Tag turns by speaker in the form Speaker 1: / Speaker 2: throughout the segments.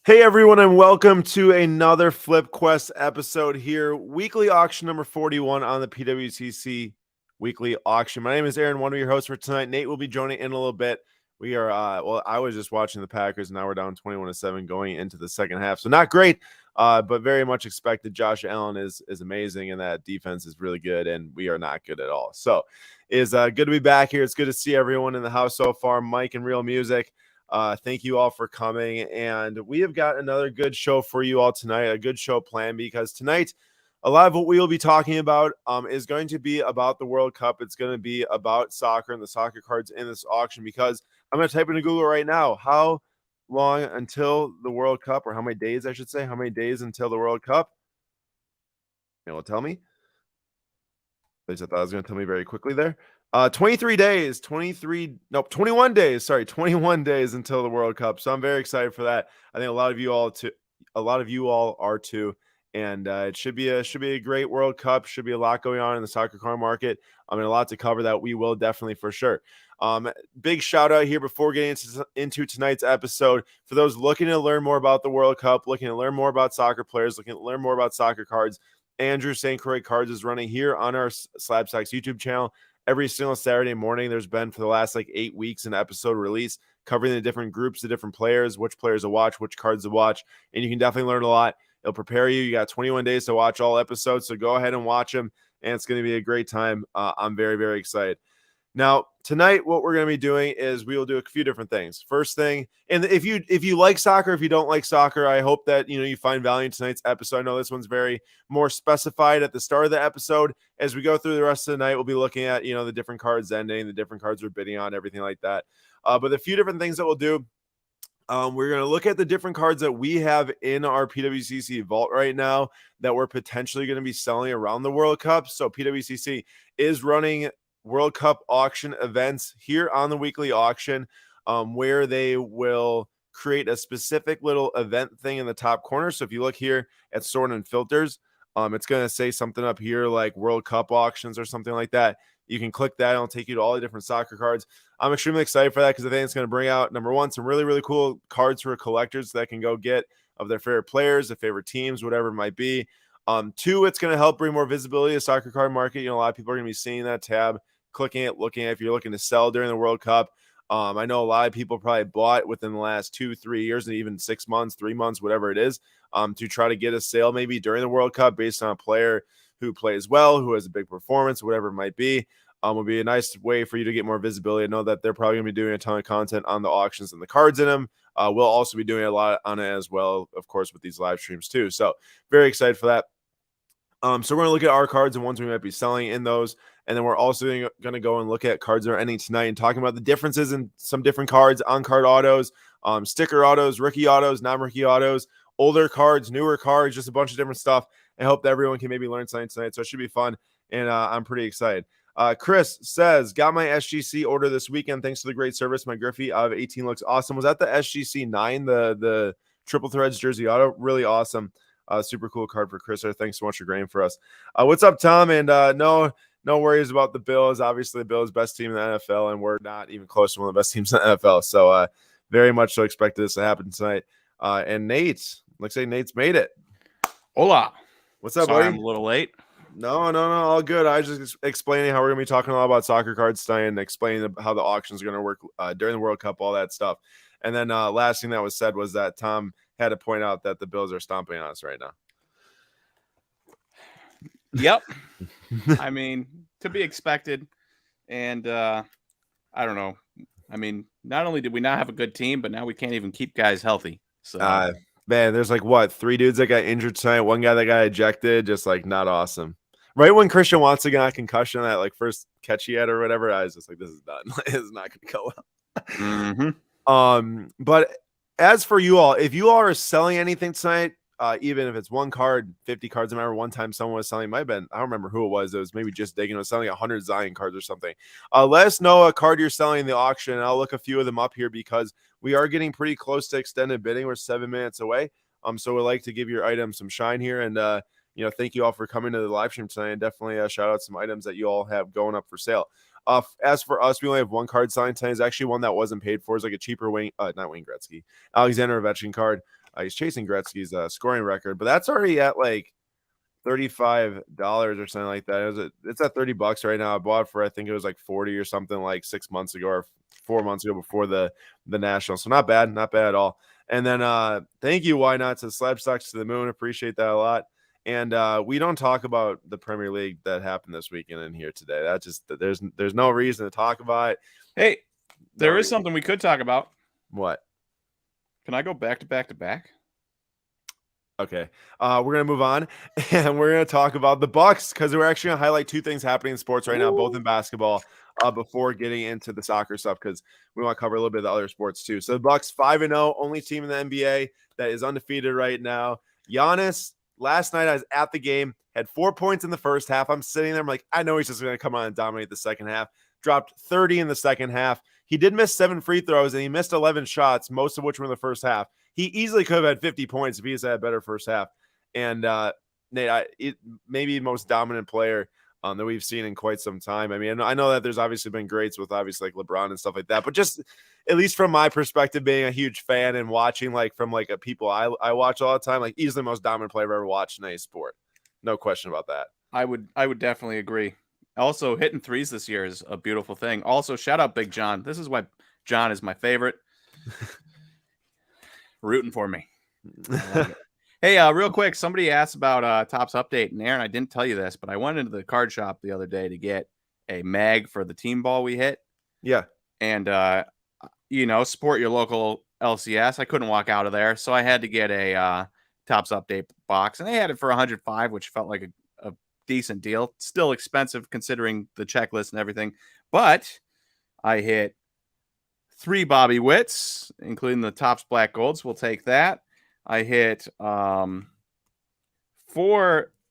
Speaker 1: Hey everyone, and welcome to another Flip Quest episode here. Weekly auction number 41 on the PWCC weekly auction. My name is Aaron, one of your hosts for tonight. Nate will be joining in a little bit. We are I was just watching the Packers, and now we're down 21-7 going into the second half. So not great, but very much expected. Josh Allen is amazing, and that defense is really good, and we are not good at all. So it's good to be back here. It's good to see everyone in the house so far. Mike and Real Music. Thank you all for coming. And we have got another good show for you all tonight, a good show planned, because tonight, a lot of what we will be talking about is going to be about the World Cup. It's going to be about soccer and the soccer cards in this auction, because I'm going to type into Google right now, how long until the World Cup, or how many days, I should say, how many days until the World Cup? It will tell me. At least I thought it was going to tell me very quickly there. 21 days, 21 days until the World Cup. So I'm very excited for that. I think a lot of you all are too. And it should be a great World Cup. Should be a lot going on in the soccer car market. I mean, a lot to cover that we will definitely for sure. Big shout out here before getting into tonight's episode for those looking to learn more about the World Cup, looking to learn more about soccer players, looking to learn more about soccer cards. Andrew St. Croix Cards is running here on our SlabStox YouTube channel every single Saturday morning. There's been for the last 8 weeks an episode release covering the different groups, the different players, which players to watch, which cards to watch, and you can definitely learn a lot. It'll prepare you. You got 21 days to watch all episodes, so go ahead and watch them, and it's going to be a great time. I'm very, very excited. Now, tonight, what we're going to be doing is we will do a few different things. First thing, and if you like soccer, if you don't like soccer, I hope that you find value in tonight's episode. I know this one's very more specified at the start of the episode. As we go through the rest of the night, we'll be looking at the different cards ending, the different cards we're bidding on, everything like that. But a few different things that we'll do. We're going to look at the different cards that we have in our PWCC vault right now that we're potentially going to be selling around the World Cup. So PWCC is running World Cup auction events here on the weekly auction, where they will create a specific little event thing in the top corner. So if you look here at sort and filters, it's going to say something up here like World Cup auctions or something like that. You can click that. It'll take you to all the different soccer cards. I'm extremely excited for that because I think it's going to bring out, number one, some really, really cool cards for collectors that can go get of their favorite players, their favorite teams, whatever it might be. Two, it's going to help bring more visibility to the soccer card market. A lot of people are going to be seeing that tab, clicking it, looking at if you're looking to sell during the World Cup. I know a lot of people probably bought within the last 2-3 years and even 6 months, 3 months, whatever it is, to try to get a sale maybe during the World Cup based on a player who plays well, who has a big performance, whatever it might be. Will be a nice way for you to get more visibility. I know that they're probably going to be doing a ton of content on the auctions and the cards in them. We'll also be doing a lot on it as well, of course, with these live streams too. So very excited for that. So we're going to look at our cards and ones we might be selling in those. And then we're also going to go and look at cards that are ending tonight and talking about the differences in some different cards, on-card autos, sticker autos, rookie autos, non-rookie autos, older cards, newer cards, just a bunch of different stuff. I hope that everyone can maybe learn something tonight. So it should be fun, and I'm pretty excited. Chris says, got my SGC order this weekend. Thanks for the great service. My Griffey out of 18 looks awesome. Was that the SGC 9, the triple threads jersey auto? Really awesome. Super cool card for Chris. Thanks so much for grading for us. What's up, Tom? And no worries about the Bills. Obviously, the Bills best team in the NFL, and we're not even close to one of the best teams in the NFL. So very much so expected this to happen tonight. And Nate, looks like Nate's made it.
Speaker 2: Hola.
Speaker 1: What's up,
Speaker 2: Sorry,
Speaker 1: buddy?
Speaker 2: I'm a little late.
Speaker 1: No, all good. I was just explaining how we're going to be talking a lot about soccer cards tonight and explaining how the auctions are going to work during the World Cup, all that stuff. And then last thing that was said was that Tom had to point out that the Bills are stomping on us right now.
Speaker 2: Yep. I mean, to be expected. And I don't know. I mean, not only did we not have a good team, but now we can't even keep guys healthy. So
Speaker 1: man, there's 3 dudes that got injured tonight, one guy that got ejected, just not awesome. Right when Christian Watson got a concussion, that first catch he had or whatever, I was just like, this is done. It's not going to go well.
Speaker 2: Mm-hmm.
Speaker 1: But as for you all, if you all are selling anything tonight, even if it's one card, 50 cards, I remember one time someone was selling, might have been, I don't remember who it was maybe just digging, it was selling 100 Zion cards or something. Let us know a card you're selling in the auction, and I'll look a few of them up here because we are getting pretty close to extended bidding. We're 7 minutes away. So we'd like to give your item some shine here, and thank you all for coming to the live stream tonight, and definitely shout out some items that you all have going up for sale. As for us, we only have one card selling tonight. It's actually one that wasn't paid for. It's like a cheaper not Wayne Gretzky, Alexander Ovechkin card. He's chasing Gretzky's scoring record, but that's already at like $35 or something like that. It's at $30 right now. I bought it for I think it was like 40 or something like 6 months ago or 4 months ago before the national. So not bad at all. And then thank you, Why Not, to SlabStox to the Moon. Appreciate that a lot. And we don't talk about the Premier League that happened this weekend in here today. That just there's no reason to talk about it.
Speaker 2: Hey, there is something we could talk about.
Speaker 1: What?
Speaker 2: Can I go back to back to back?
Speaker 1: Okay, we're gonna move on, and we're gonna talk about the Bucks because we're actually gonna highlight two things happening in sports right now, both in basketball. Before getting into the soccer stuff, because we want to cover a little bit of the other sports too. So the Bucks 5-0, only team in the NBA that is undefeated right now. Giannis, last night I was at the game, had 4 points in the first half. I'm sitting there, I'm like, I know he's just gonna come on and dominate the second half. Dropped 30 in the second half. He did miss 7 free throws and he missed 11 shots, most of which were in the first half. He easily could have had 50 points if he had a better first half. And Nate, maybe most dominant player that we've seen in quite some time. I mean, I know that there's obviously been greats with obviously like LeBron and stuff like that, but just at least from my perspective, being a huge fan and watching like from like a people I watch all the time, like easily the most dominant player I've ever watched in any sport. No question about that.
Speaker 2: I would definitely agree. Also, hitting threes this year is a beautiful thing. Also, shout out Big John. This is why John is my favorite. Rooting for me. Hey, real quick, somebody asked about Topps Update, and Aaron, I didn't tell you this, but I went into the card shop the other day to get a mag for the team ball we hit.
Speaker 1: Yeah.
Speaker 2: And, support your local LCS. I couldn't walk out of there, so I had to get a Topps Update box, and they had it for $105, which felt like a decent deal. Still expensive considering the checklist and everything, but I hit 3 Bobby Witts, including the Topps Black Golds. We'll take that. I hit 4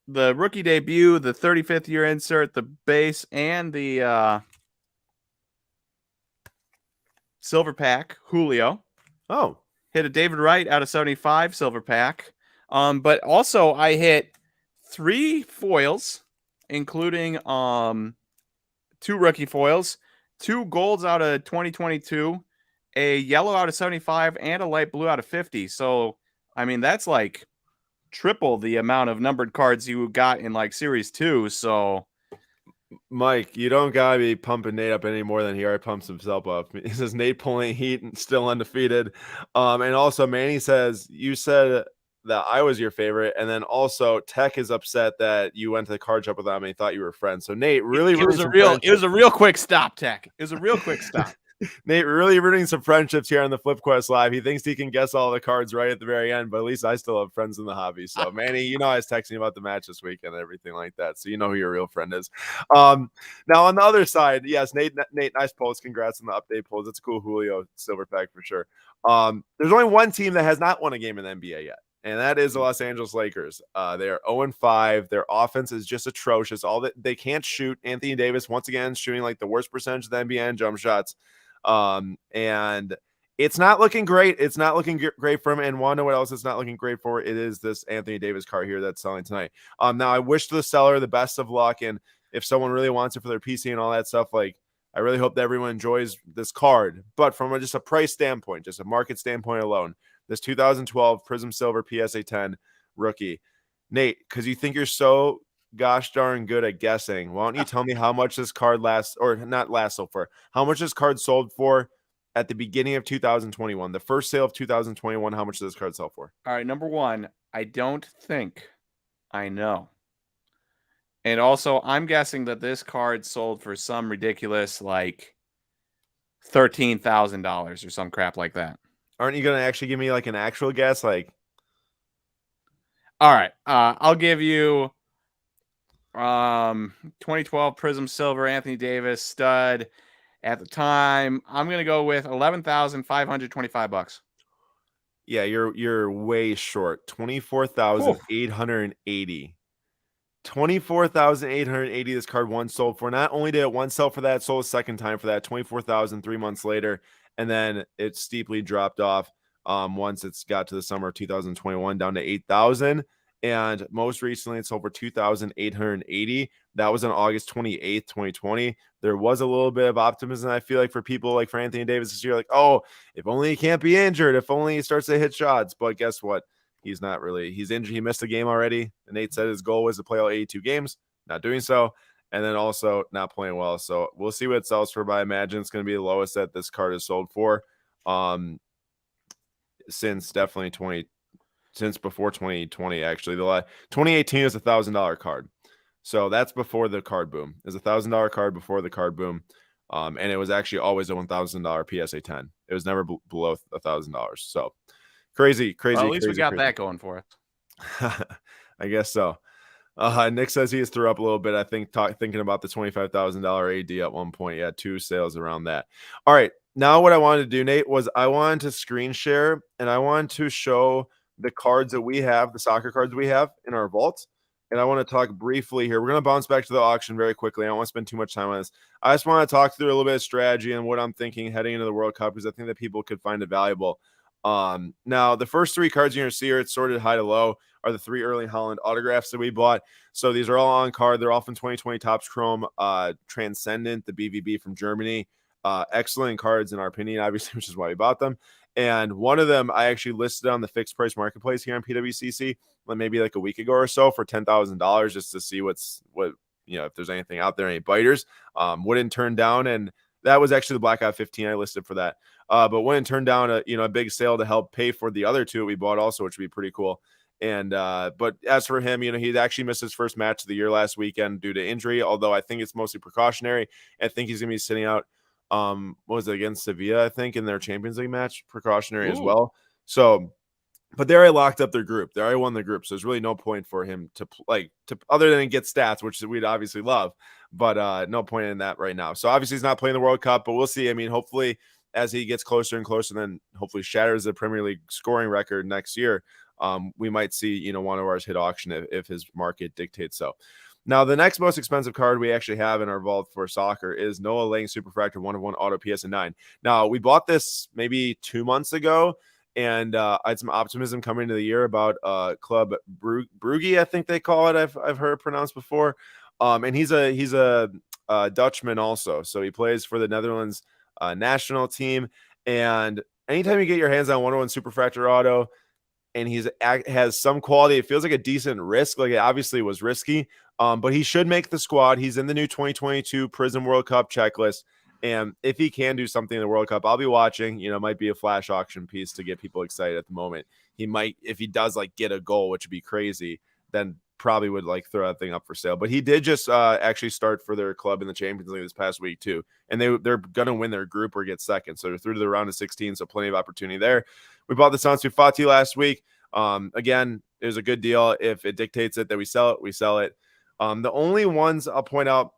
Speaker 2: the rookie debut, the 35th year insert, the base, and the silver pack Julio.
Speaker 1: Oh,
Speaker 2: hit a David Wright out of 75 silver pack. But also I hit 3 foils, including 2 rookie foils, 2 golds out of 2022, a yellow out of 75, and a light blue out of 50. So, I mean, that's like triple the amount of numbered cards you got in like Series 2. So,
Speaker 1: Mike, you don't gotta be pumping Nate up any more than he already pumps himself up. He says Nate pulling heat and still undefeated. And also Manny says you said that I was your favorite, and then also Tech is upset that you went to the card shop with them and he thought you were friends. So Nate, really,
Speaker 2: it was a real quick stop, Tech. It was a real quick stop.
Speaker 1: Nate really rooting some friendships here on the Flip Quest Live. He thinks he can guess all the cards right at the very end, but at least I still have friends in the hobby. So Manny, I was texting you about the match this weekend and everything like that. So you know who your real friend is. Now on the other side, yes, Nate, nice post. Congrats on the update polls. It's a cool Julio silver pack for sure. There's only one team that has not won a game in the NBA yet, and that is the Los Angeles Lakers. They are 0-5. Their offense is just atrocious. All that they can't shoot. Anthony Davis once again shooting like the worst percentage of the NBA in jump shots. And it's not looking great. It's not looking great for him. And want to know what else it's not looking great for? It is this Anthony Davis card here that's selling tonight. Now I wish the seller the best of luck, and if someone really wants it for their PC and all that stuff, like I really hope that everyone enjoys this card. But from just a price standpoint, just a market standpoint alone, this 2012 Prism Silver PSA 10 rookie, Nate, because you think you're so gosh darn good at guessing, why don't you tell me how much this card how much this card sold for at the beginning of 2021, the first sale of 2021? How much does this card sell for?
Speaker 2: All right, number one, I don't think I know. And also, I'm guessing that this card sold for some ridiculous like $13,000 or some crap like that.
Speaker 1: Aren't you going to actually give me like an actual guess? Like,
Speaker 2: all right, I'll give you 2012 Prism Silver Anthony Davis stud at the time. I'm gonna go with $11,525.
Speaker 1: Yeah, you're way short. 24,880. 24,880 this card once sold for. Not only did it once sell for that, it sold a second time for that, 24,000 3 months later, and then it steeply dropped off once it's got to the summer of 2021 down to 8,000. And most recently, it sold for 2,880. That was on August 28th, 2020. There was a little bit of optimism, I feel like, for people like for Anthony Davis this year, like, oh, if only he can't be injured, if only he starts to hit shots. But guess what? He's not really. He's injured. He missed a game already. And Nate said his goal was to play all 82 games, not doing so. And then also not playing well. So we'll see what it sells for, but I imagine it's going to be the lowest that this card is sold for. Since definitely since before 2020, actually. The 2018 is $1,000 card. So that's before the card boom. It's $1,000 card before the card boom. And it was actually always a $1,000 PSA 10. It was never below $1,000. So crazy.
Speaker 2: Well, at least
Speaker 1: crazy,
Speaker 2: we got
Speaker 1: crazy.
Speaker 2: that going for us.
Speaker 1: I guess so. Nick says he has threw up a little bit. I think thinking about the $25,000 AD at one point. Yeah, 2 sales around that. All right. Now what I wanted to do, Nate, was I wanted to screen share and I wanted to show the cards that we have, the soccer cards we have in our vault. And I want to talk briefly here. We're going to bounce back to the auction very quickly. I don't want to spend too much time on this. I just want to talk through a little bit of strategy and what I'm thinking heading into the World Cup, because I think that people could find it valuable. Now, the first 3 cards you're going to see are sorted high to low are the 3 Erling Haaland autographs that we bought. So these are all on card. They're all from 2020 Topps Chrome, Transcendent, the BVB from Germany. Excellent cards in our opinion, obviously, which is why we bought them. And one of them I actually listed on the fixed price marketplace here on PWCC maybe like a week ago or so for $10,000 just to see if there's anything out there, any biters. Wouldn't turn down, and that was actually the Blackout 15 I listed for that. But wouldn't turn down a big sale to help pay for the other 2 we bought also, which would be pretty cool. And but as for him, he actually missed his first match of the year last weekend due to injury, although I think it's mostly precautionary. I think he's gonna be sitting out. What was it, against Sevilla, I think, in their Champions League match, precautionary as well. So, but they already locked up their group. They already won the group. So there's really no point for him to other than get stats, which we'd obviously love, but no point in that right now. So obviously he's not playing the World Cup, but we'll see. I mean, hopefully as he gets closer and closer, then hopefully shatters the Premier League scoring record next year, we might see, one of ours hit auction if his market dictates so. Now, the next most expensive card we actually have in our vault for soccer is Noah Lang Superfractor 1/1 Auto PSA 9. Now, we bought this maybe 2 months ago, and I had some optimism coming into the year about Club Brugge, I think they call it. I've heard it pronounced before. And he's a Dutchman also, so he plays for the Netherlands national team. And anytime you get your hands on 1/1 Superfractor Auto, and has some quality, it feels like a decent risk. Like, it obviously was risky, but he should make the squad. He's in the new 2022 Prism World Cup checklist. And if he can do something in the World Cup, I'll be watching. It might be a flash auction piece to get people excited at the moment. He might, if he does get a goal, which would be crazy, then probably would throw that thing up for sale. But he did just actually start for their club in the Champions League this past week too. And they're going to win their group or get second. So they're through to the round of 16. So plenty of opportunity there. We bought the Sansu Fati last week. Again, it was a good deal. If it dictates it that we sell it, we sell it. The only ones I'll point out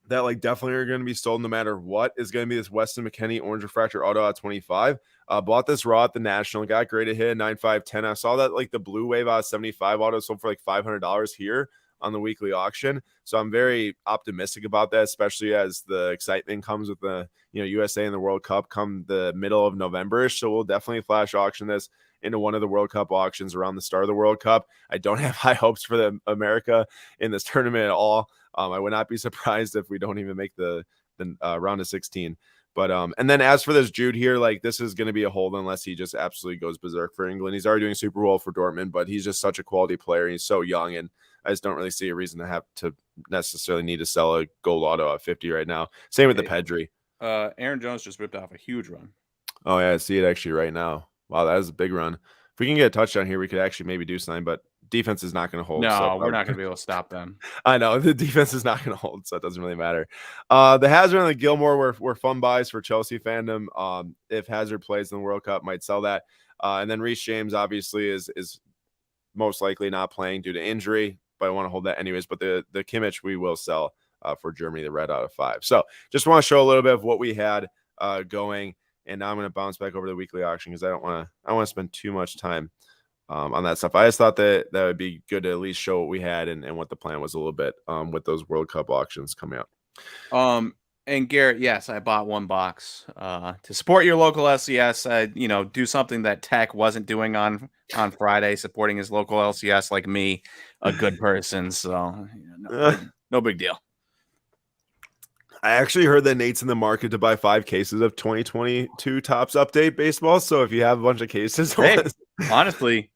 Speaker 1: that definitely are going to be sold no matter what is going to be this Weston McKennie Orange Refractor Auto at 25. Bought this raw at the National, got graded hit 9.510. I saw that the Blue Wave out 75 auto sold for $500 here on the weekly auction. So I'm very optimistic about that, especially as the excitement comes with the USA and the World Cup come the middle of November. So we'll definitely flash auction this into one of the World Cup auctions around the start of the World Cup. I don't have high hopes for the America in this tournament at all. I would not be surprised if we don't even make the round of 16. But and then as for this Jude here, this is going to be a hold unless he just absolutely goes berserk for England. He's already doing super well for Dortmund, but he's just such a quality player. He's so young, and I just don't really see a reason to have to necessarily need to sell a gold auto at 50 right now. Same with the Pedri.
Speaker 2: Aaron Jones just ripped off a huge run.
Speaker 1: Oh yeah, I see it actually right now. Wow, that is a big run. If we can get a touchdown here, we could actually maybe do something, but defense is not going to hold.
Speaker 2: No, we're not going to be able to stop them.
Speaker 1: I know the defense is not going to hold, so it doesn't really matter. The Hazard and the Gilmore were fun buys for Chelsea fandom. If Hazard plays in the World Cup, might sell that. And then Reece James obviously is most likely not playing due to injury, but I want to hold that anyways. But the Kimmich we will sell for Germany, the red out of 5. So just want to show a little bit of what we had going. And now I'm going to bounce back over to the weekly auction because I don't want to spend too much time on that stuff. I just thought that would be good to at least show what we had and what the plan was a little bit with those World Cup auctions coming up.
Speaker 2: And Garrett, yes, I bought one box to support your local LCS. Do something that Tech wasn't doing on Friday, supporting his local LCS like me, a good person. So no big deal.
Speaker 1: I actually heard that Nate's in the market to buy 5 cases of 2022 Topps Update baseball. So if you have a bunch of cases,
Speaker 2: Hey, honestly,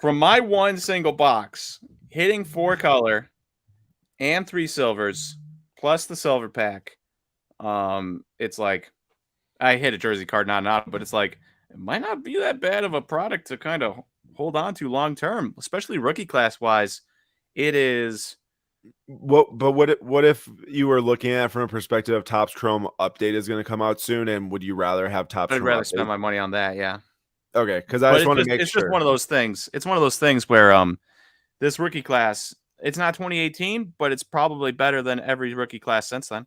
Speaker 2: from my one single box, hitting 4 color and 3 silvers plus the silver pack, it's like I hit a jersey card, not, but it's like it might not be that bad of a product to kind of hold on to long term, especially rookie class wise. It is.
Speaker 1: What if you were looking at it from a perspective of Topps Chrome Update is going to come out soon, and would you rather have Topps
Speaker 2: I'd
Speaker 1: Chrome
Speaker 2: rather
Speaker 1: Update?
Speaker 2: spend my money on that, yeah.
Speaker 1: Okay, because I just want to make
Speaker 2: it's
Speaker 1: sure.
Speaker 2: just one of those things. It's one of those things where this rookie class, it's not 2018, but it's probably better than every rookie class since then.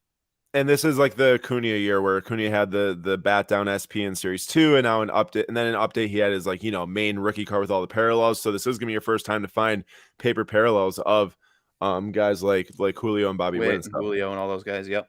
Speaker 1: And this is like the Cunha year where Cunha had the bat down SP in Series 2, and now an update, and then an update he had is like, main rookie card with all the parallels. So this is gonna be your first time to find paper parallels of guys like Julio and Bobby Witt and
Speaker 2: Julio and all those guys. Yep.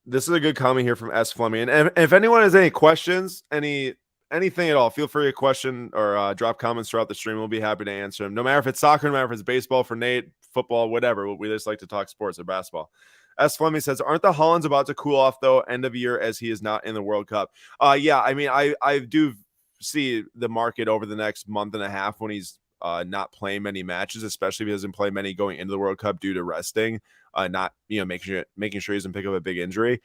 Speaker 1: This is a good comment here from S Fleming, and if anyone has any questions, anything at all, feel free to question or drop comments throughout the stream. We'll be happy to answer them. No matter if it's soccer, no matter if it's baseball for Nate, football, whatever. We just like to talk sports or basketball. S Fleming says, "Aren't the Hollands about to cool off though? End of year as he is not in the World Cup." Yeah, I mean, I do see the market over the next month and a half when he's not playing many matches, especially if he doesn't play many going into the World Cup due to resting, not making sure he doesn't pick up a big injury.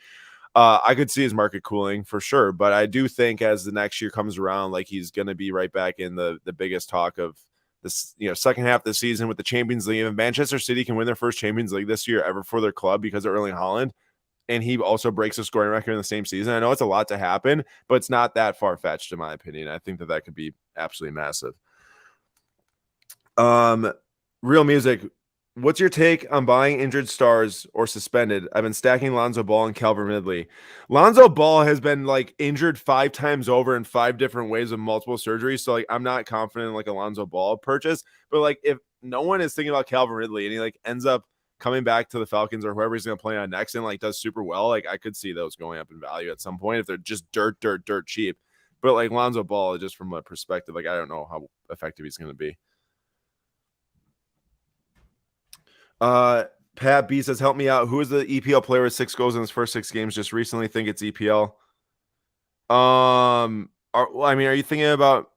Speaker 1: I could see his market cooling for sure, but I do think as the next year comes around, like he's going to be right back in the biggest talk of this, second half of the season with the Champions League. If Manchester City can win their first Champions League this year ever for their club because of Erling Haaland, and he also breaks a scoring record in the same season, I know it's a lot to happen, but it's not that far fetched in my opinion. I think that could be absolutely massive. Real Music, what's your take on buying injured stars or suspended? I've been stacking Lonzo Ball and Calvin Ridley. Lonzo Ball has been like injured 5 times over in 5 different ways with multiple surgeries. So like I'm not confident in like a Lonzo Ball purchase, but like if no one is thinking about Calvin Ridley and he like ends up coming back to the Falcons or whoever he's going to play on next and like does super well, like I could see those going up in value at some point if they're just dirt cheap. But like Lonzo Ball, just from a perspective, like I don't know how effective he's going to be. Pat B says, "Help me out. Who is the EPL player with 6 goals in his first 6 games just recently? Think it's EPL." Are you thinking about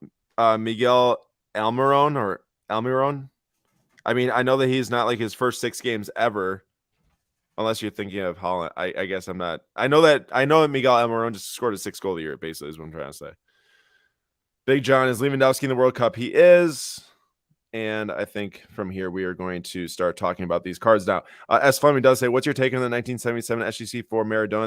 Speaker 1: Miguel Almiron or Almiron? I mean, I know that he's not like his first 6 games ever, unless you're thinking of Holland. I guess I'm not. I know that Miguel Almiron just scored a 6 goal a year, basically, is what I'm trying to say. Big John, is Lewandowski in the World Cup? He is. And I think from here, we are going to start talking about these cards now. S. Fleming does say, "What's your take on the 1977 SGC 4 Maradona?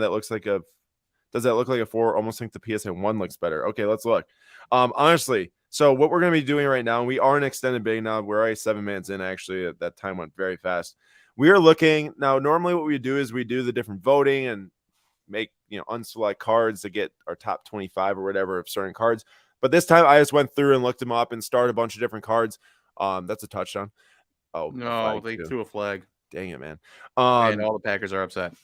Speaker 1: Does that look like a 4? Almost think the PSA 1 looks better." Okay, let's look. Honestly, so what we're going to be doing right now, we are in extended big now. We're already 7 minutes in, actually. That time went very fast. We are looking now. Normally, what we do is we do the different voting and make, unselect cards to get our top 25 or whatever of certain cards. But this time, I just went through and looked them up and started a bunch of different cards. That's a touchdown. Oh
Speaker 2: no, they threw a flag.
Speaker 1: Dang it, man.
Speaker 2: And all the Packers are upset.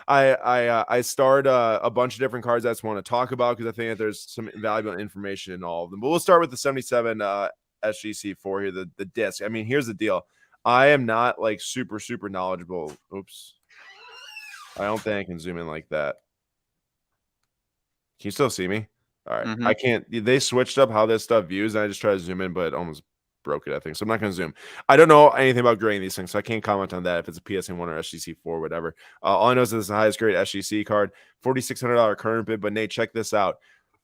Speaker 1: I starred a bunch of different cards I just want to talk about because I think that there's some valuable information in all of them. But we'll start with the 77 SGC4 here, the disc. I mean, here's the deal. I am not like super knowledgeable. Oops. I don't think I can zoom in like that. Can you still see me? All right. I can't. They switched up how this stuff views, and I just tried to zoom in, but it almost broke it, I think. So I'm not going to zoom. I don't know anything about grading these things, so I can't comment on that if it's a PSN 1 or SGC 4 or whatever. All I know is this is the highest grade SGC card, $4,600 current bid. But Nate, check this out.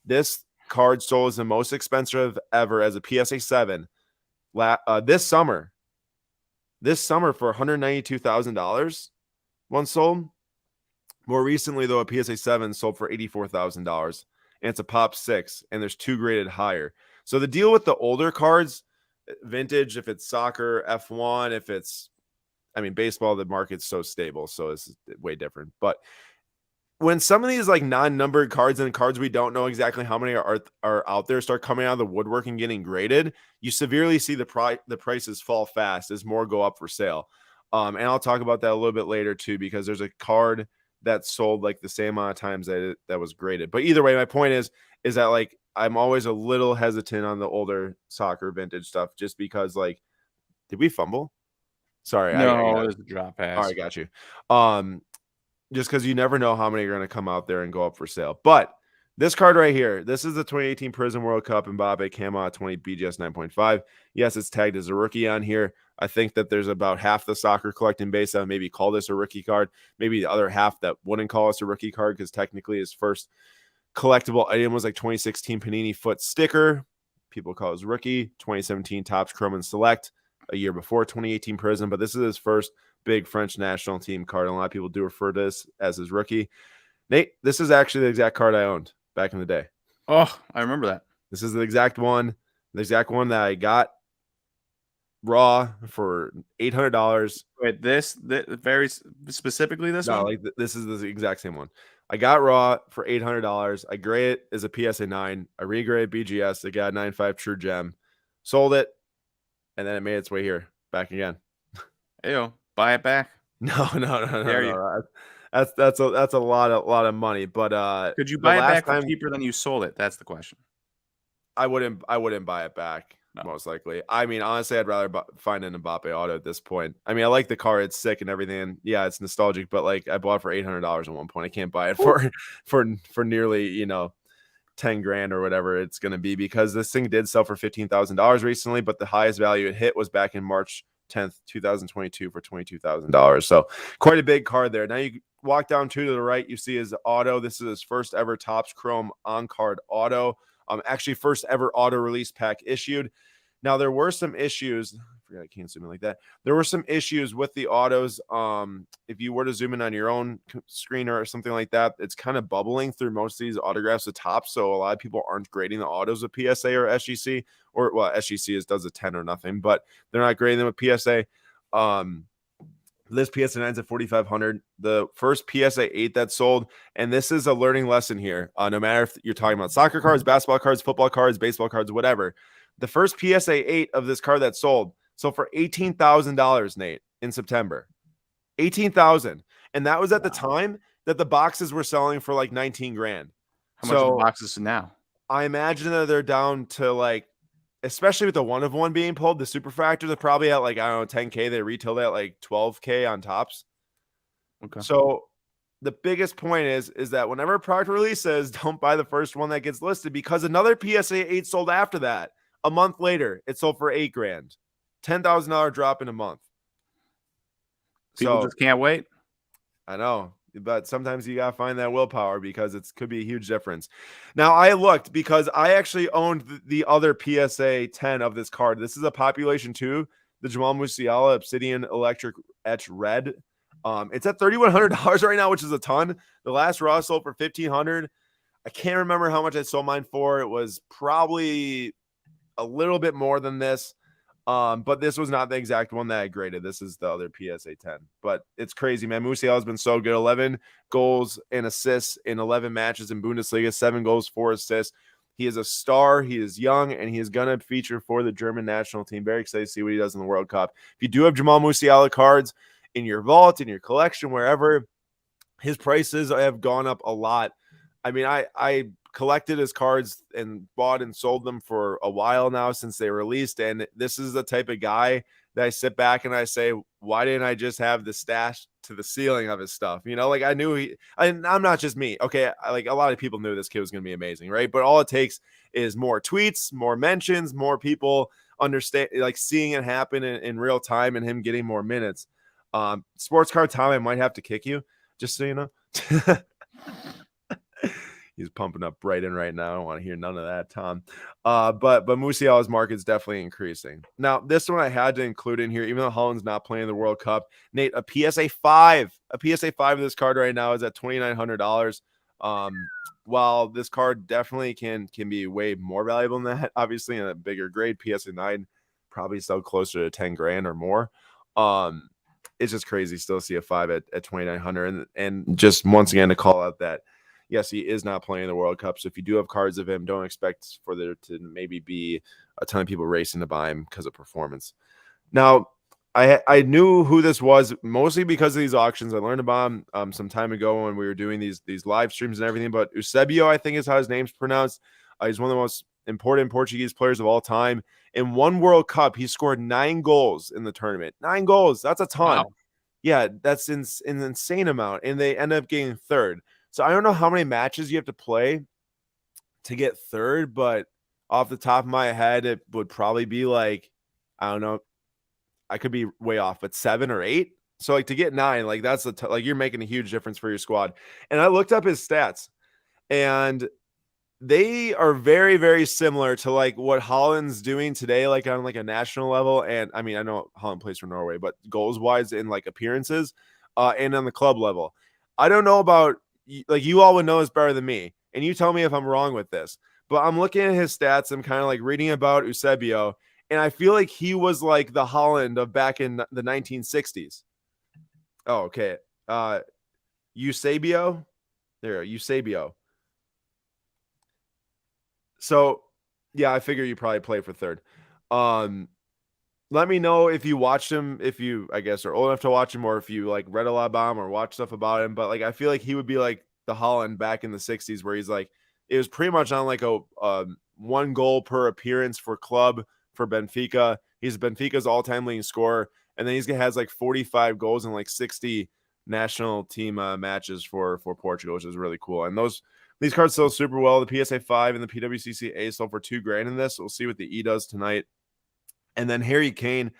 Speaker 1: This card sold as the most expensive ever as a PSA 7 this summer. This summer for $192,000. One sold. More recently, though, a PSA 7 sold for $84,000. And it's a pop 6, and there's 2 graded higher. So the deal with the older cards, vintage, if it's soccer, F1, if it's, baseball, the market's so stable, so it's way different. But when some of these like non-numbered cards and cards we don't know exactly how many are out there start coming out of the woodwork and getting graded, you severely see the prices fall fast as more go up for sale. And I'll talk about that a little bit later too, because there's a card that sold like the same amount of times that was graded. But either way, my point is that like I'm always a little hesitant on the older soccer vintage stuff, just because like, did we fumble? Sorry, I
Speaker 2: No,
Speaker 1: got it.
Speaker 2: there's a drop
Speaker 1: All
Speaker 2: pass.
Speaker 1: right, got you. Just because you never know how many are going to come out there and go up for sale. But this card right here, this is the 2018 Prism World Cup Mbappe Camo 20 BGS 9.5. Yes, it's tagged as a rookie on here. I think that there's about half the soccer collecting base that maybe call this a rookie card. Maybe the other half that wouldn't call us a rookie card, because technically his first collectible item was like 2016 Panini Foot sticker. People call it rookie. 2017 Topps Chrome and Select, a year before 2018 Prism. But this is his first big French national team card. And a lot of people do refer to this as his rookie. Nate, this is actually the exact card I owned back in the day.
Speaker 2: Oh, I remember that.
Speaker 1: This is the exact one that I got raw for $800.
Speaker 2: Wait, this very specifically this
Speaker 1: No,
Speaker 2: one?
Speaker 1: like this is the exact same one. I got raw for $800. I grade it as a PSA 9. I regraded BGS. I got 9.5 True Gem. Sold it, and then it made its way here back again.
Speaker 2: Ew, buy it back.
Speaker 1: No.
Speaker 2: Dare you.
Speaker 1: That's a lot of money. But
Speaker 2: Could you
Speaker 1: the
Speaker 2: buy it
Speaker 1: last
Speaker 2: back for
Speaker 1: time
Speaker 2: cheaper than you sold it? That's the question.
Speaker 1: I wouldn't buy it back.
Speaker 2: No.
Speaker 1: Most likely. I mean, honestly, I'd rather find an Mbappe auto at this point. I mean, I like the car; it's sick and everything. And yeah, it's nostalgic, but like I bought it for $800 at one point. I can't buy it for nearly 10 grand or whatever it's going to be, because this thing did sell for $15,000 recently, but the highest value it hit was back in March 10th, 2022 for $22,000. So quite a big card there. Now you walk down to the right, you see his auto. This is his first ever Topps Chrome on card auto. Actually, first ever auto release pack issued. Now, there were some issues. I forgot I can't zoom in like that. There were some issues with the autos. If you were to zoom in on your own screen or something like that, it's kind of bubbling through most of these autographs at top. So a lot of people aren't grading the autos with PSA or SGC, or well, SGC does a 10 or nothing, but they're not grading them with PSA. This PSA 9's at 4,500. The first PSA 8 that sold, and this is a learning lesson here. No matter if you're talking about soccer cards, basketball cards, football cards, baseball cards, whatever. The first PSA 8 of this card that sold for $18,000, Nate, in September. $18,000, and that was at the time that the boxes were selling for like 19 grand.
Speaker 2: How much are the boxes now?
Speaker 1: I imagine that they're down to like, especially with the one of one being pulled, the super factors are probably at like, I don't know, 10K. They retail at like 12K on Topps.
Speaker 2: Okay.
Speaker 1: So the biggest point is that whenever a product releases, don't buy the first one that gets listed, because another PSA 8 sold after that. A month later, it sold for $8 grand. $10,000 drop in a month.
Speaker 2: People just can't wait.
Speaker 1: I know, but sometimes you gotta find that willpower, because it could be a huge difference. Now, I looked because I actually owned the other PSA 10 of this card. This is a Population 2, the Jamal Musiala Obsidian Electric Etch Red. It's at $3,100 right now, which is a ton. The last raw sold for $1,500. I can't remember how much I sold mine for. It was probably a little bit more than this. But this was not the exact one that I graded. This is the other PSA 10. But it's crazy, man. Musiala has been so good. 11 goals and assists in 11 matches in Bundesliga, 7 goals, 4 assists. He is a star. He is young, and he is going to feature for the German national team. Very excited to see what he does in the World Cup. If you do have Jamal Musiala cards in your vault, in your collection, wherever, his prices have gone up a lot. I mean, I collected his cards and bought and sold them for a while now since they released. And this is the type of guy that I sit back and I say, why didn't I just have the stash to the ceiling of his stuff? Like I knew I'm not just me. Okay. Like a lot of people knew this kid was going to be amazing. Right. But all it takes is more tweets, more mentions, more people understand, like seeing it happen in real time and him getting more minutes. Sports card Tom, I might have to kick you, just so you know. He's pumping up Brighton right now. I don't want to hear none of that, Tom. But Musiala's market is definitely increasing. Now, this one I had to include in here, even though Holland's not playing the World Cup. Nate, a PSA 5 of this card right now is at $2,900. While this card definitely can be way more valuable than that, obviously in a bigger grade, PSA 9 probably sell closer to 10 grand or more. It's just crazy still see a 5 at $2,900. And just once again to call out that, yes, he is not playing the World Cup. So if you do have cards of him, don't expect for there to maybe be a ton of people racing to buy him because of performance. Now, I knew who this was mostly because of these auctions. I learned about him some time ago when we were doing these live streams and everything. But Eusebio, I think is how his name's pronounced. He's one of the most important Portuguese players of all time. In one World Cup, he scored 9 goals in the tournament. 9 goals. That's a ton.
Speaker 2: Wow.
Speaker 1: Yeah, that's an insane amount. And they end up getting third. So I don't know how many matches you have to play to get third, but off the top of my head, it would probably be like, I don't know, I could be way off, but 7 or 8. So like to get 9, like that's like you're making a huge difference for your squad. And I looked up his stats, and they are very, very similar to like what Holland's doing today, like on like a national level. And I mean, I know Holland plays for Norway, but goals wise in like appearances, and on the club level. I don't know about like you all would know this better than me, and you tell me if I'm wrong with this. But I'm looking at his stats. I'm kind of like reading about Eusebio, and I feel like he was like the Holland of back in the 1960s. Oh, okay. Eusebio. There, Eusebio. So, yeah, I figure you probably play for third. Um, Let me know if you watched him, if you, I guess, are old enough to watch him, or if you like read a lot about him or watch stuff about him. But like, I feel like he would be like the Holland back in the 60s, where he's like, it was pretty much on like a 1 goal per appearance for club for Benfica. He's Benfica's all-time leading scorer, and then he has like 45 goals in like 60 national team matches for Portugal, which is really cool. And these cards sell super well. The PSA 5 and the PWCC A sold for $2,000 in this. We'll see what the E does tonight. And then Harry Kane.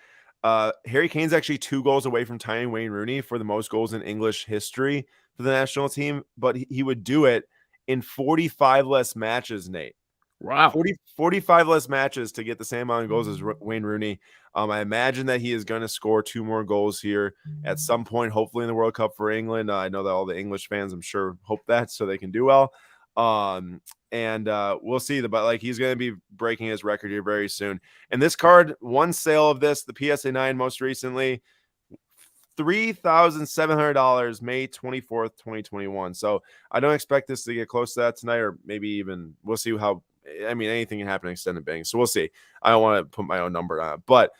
Speaker 1: Harry Kane's actually 2 goals away from tying Wayne Rooney for the most goals in English history for the national team, but he would do it in 45 less matches, Nate.
Speaker 2: Wow.
Speaker 1: 45 less matches to get the same amount of goals as Wayne Rooney. I imagine that he is going to score 2 more goals here at some point, hopefully in the World Cup for England. I know that all the English fans, I'm sure, hope that so they can do well. And we'll see. But like he's going to be breaking his record here very soon. And this card, one sale of this, the PSA 9 most recently, $3,700, May 24th, 2021. So I don't expect this to get close to that tonight, or maybe even we'll see how. I mean, anything can happen in extended betting. So we'll see. I don't want to put my own number on it. But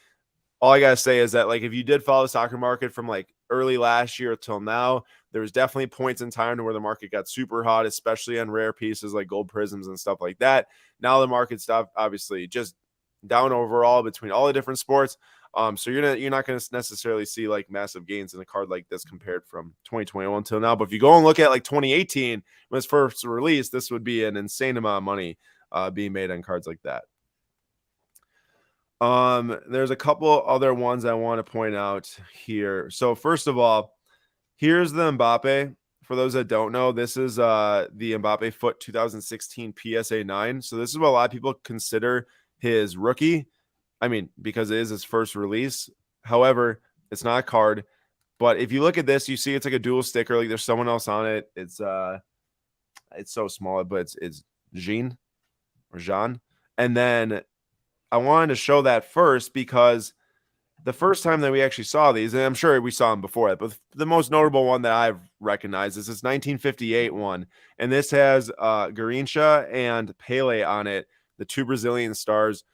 Speaker 1: all I got to say is that, like, if you did follow the soccer market from like early last year till now, there was definitely points in time to where the market got super hot, especially on rare pieces like gold prisms and stuff like that. Now the market's obviously just down overall between all the different sports. So you're not gonna necessarily see like massive gains in a card like this compared from 2021 till now. But if you go and look at like 2018 when it's first released, this would be an insane amount of money being made on cards like that. There's a couple other ones I want to point out here. So first of all, here's the Mbappe. For those that don't know, this is the Mbappe Foot 2016 PSA 9. So this is what a lot of people consider his rookie. I mean, because it is his first release. However, it's not a card. But if you look at this, you see it's like a dual sticker. Like there's someone else on it. It's so small, but it's Jean or Jean. And then I wanted to show that first because the first time that we actually saw these, and I'm sure we saw them before that, but the most notable one that I've recognized is this 1958 one. And this has Garrincha and Pele on it, the 2 Brazilian stars.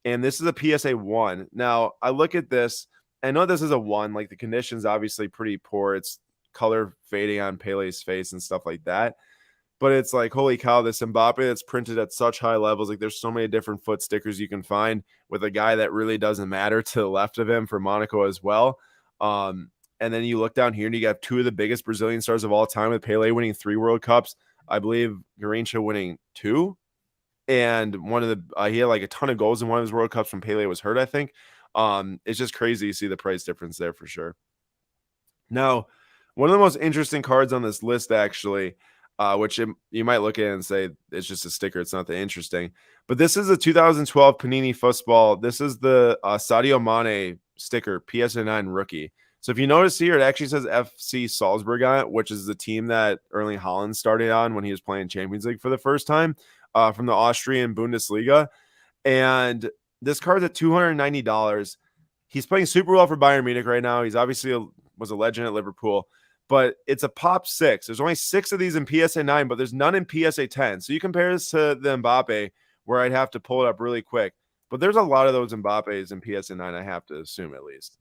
Speaker 1: And this is a PSA 1. Now, I look at this. I know this is a 1. Like the condition's obviously pretty poor. It's color fading on Pele's face and stuff like that. But it's like, holy cow, this Mbappe that's printed at such high levels. Like there's so many different foot stickers you can find with a guy that really doesn't matter to the left of him for Monaco as well. And then you look down here and you got 2 of the biggest Brazilian stars of all time, with Pele winning 3 World Cups. I believe Garrincha winning 2. And one of the he had like a ton of goals in one of his World Cups when Pele was hurt, I think. It's just crazy to see the price difference there for sure. Now, one of the most interesting cards on this list, actually, which you might look at it and say it's just a sticker, it's not that interesting. But this is a 2012 Panini Fussball. This is the Sadio Mane sticker, PSA 9 rookie. So if you notice here, it actually says FC Salzburg on it, which is the team that Erling Haaland started on when he was playing Champions League for the first time, from the Austrian Bundesliga. And this card's at $290. He's playing super well for Bayern Munich right now. He's obviously was a legend at Liverpool. But it's a pop 6. There's only 6 of these in PSA 9, but there's none in PSA 10. So you compare this to the Mbappe, where I'd have to pull it up really quick. But there's a lot of those Mbappes in PSA 9, I have to assume at least.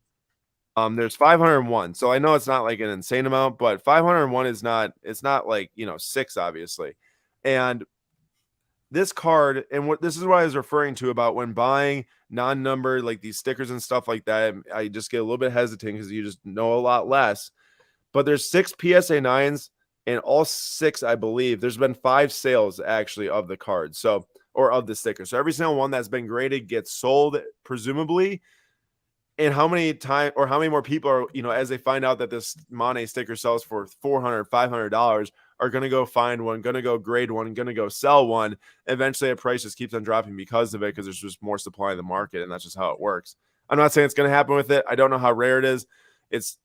Speaker 1: There's 501. So I know it's not like an insane amount, but 501 is not, it's not like, 6, obviously. And this card, and what this is what I was referring to about when buying non-numbered, like these stickers and stuff like that, I just get a little bit hesitant because you just know a lot less. But there's 6 PSA 9s, and all 6, I believe, there's been 5 sales actually of the cards. So, or of the sticker. So every single one that's been graded gets sold, presumably. And how many time or how many more people are, as they find out that this Mane sticker sells for $400, $500, are going to go find one, going to go grade one, going to go sell one. Eventually, the price just keeps on dropping because of it, because there's just more supply in the market, and that's just how it works. I'm not saying it's going to happen with it. I don't know how rare it is. It's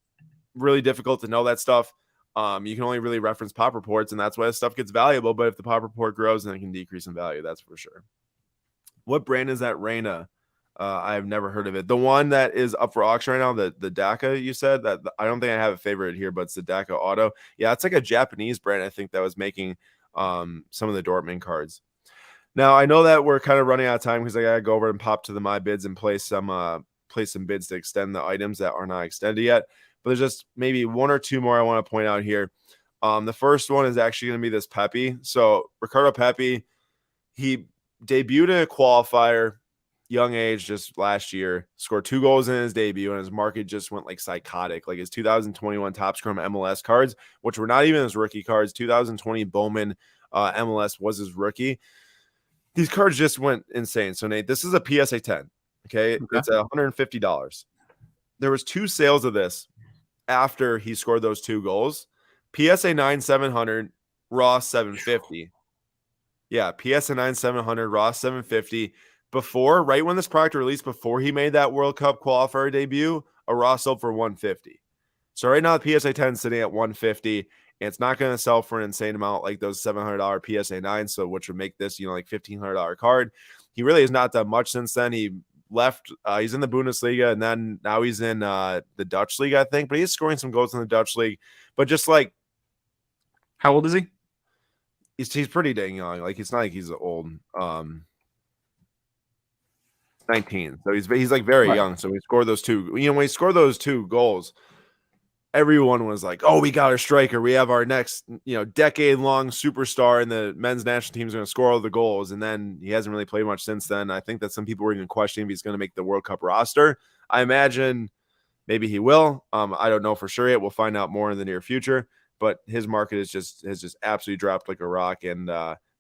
Speaker 1: really difficult to know that stuff. You can only really reference pop reports, and that's why this stuff gets valuable. But if the pop report grows, then it can decrease in value. That's for sure. What brand is that, Reina? I've never heard of it. The one that is up for auction right now, the DACA, you said that I don't think I have a favorite here, but it's the DACA Auto. Yeah, it's like a Japanese brand, I think, that was making some of the Dortmund cards. Now I know that we're kind of running out of time because I gotta go over and pop to the my bids and place some bids to extend the items that are not extended yet. But there's just maybe one or two more I want to point out here. The first one is actually going to be this Pepe. So Ricardo Pepe, he debuted in a qualifier, young age, just last year, scored 2 goals in his debut, and his market just went like psychotic. Like his 2021 top scorer MLS cards, which were not even his rookie cards, 2020 Bowman MLS was his rookie. These cards just went insane. So Nate, this is a PSA 10. Okay. It's $150. There was 2 sales of this after he scored those 2 goals. PSA 9 700, raw 750. Yeah, PSA 9 700, raw 750. Before, right when this product released, before he made that World Cup qualifier debut, a raw sold for 150. So right now the PSA 10 is sitting at 150, and it's not going to sell for an insane amount like those $700 PSA 9, so which would make this, like $1,500 card. He really has not done much since then. He left, he's in the Bundesliga, and then now he's in the Dutch league, I think, but he's scoring some goals in the Dutch league. But just like,
Speaker 2: how old is he?
Speaker 1: He's pretty dang young. Like, it's not like he's old. 19. So he's like very young. So he scored those 2. When he scored those 2 goals, everyone was like, "Oh, we got our striker. We have our next, decade-long superstar, and the men's national team is going to score all the goals." And then he hasn't really played much since then. I think that some people were even questioning if he's going to make the World Cup roster. I imagine maybe he will. I don't know for sure yet. We'll find out more in the near future. But his market has just absolutely dropped like a rock, and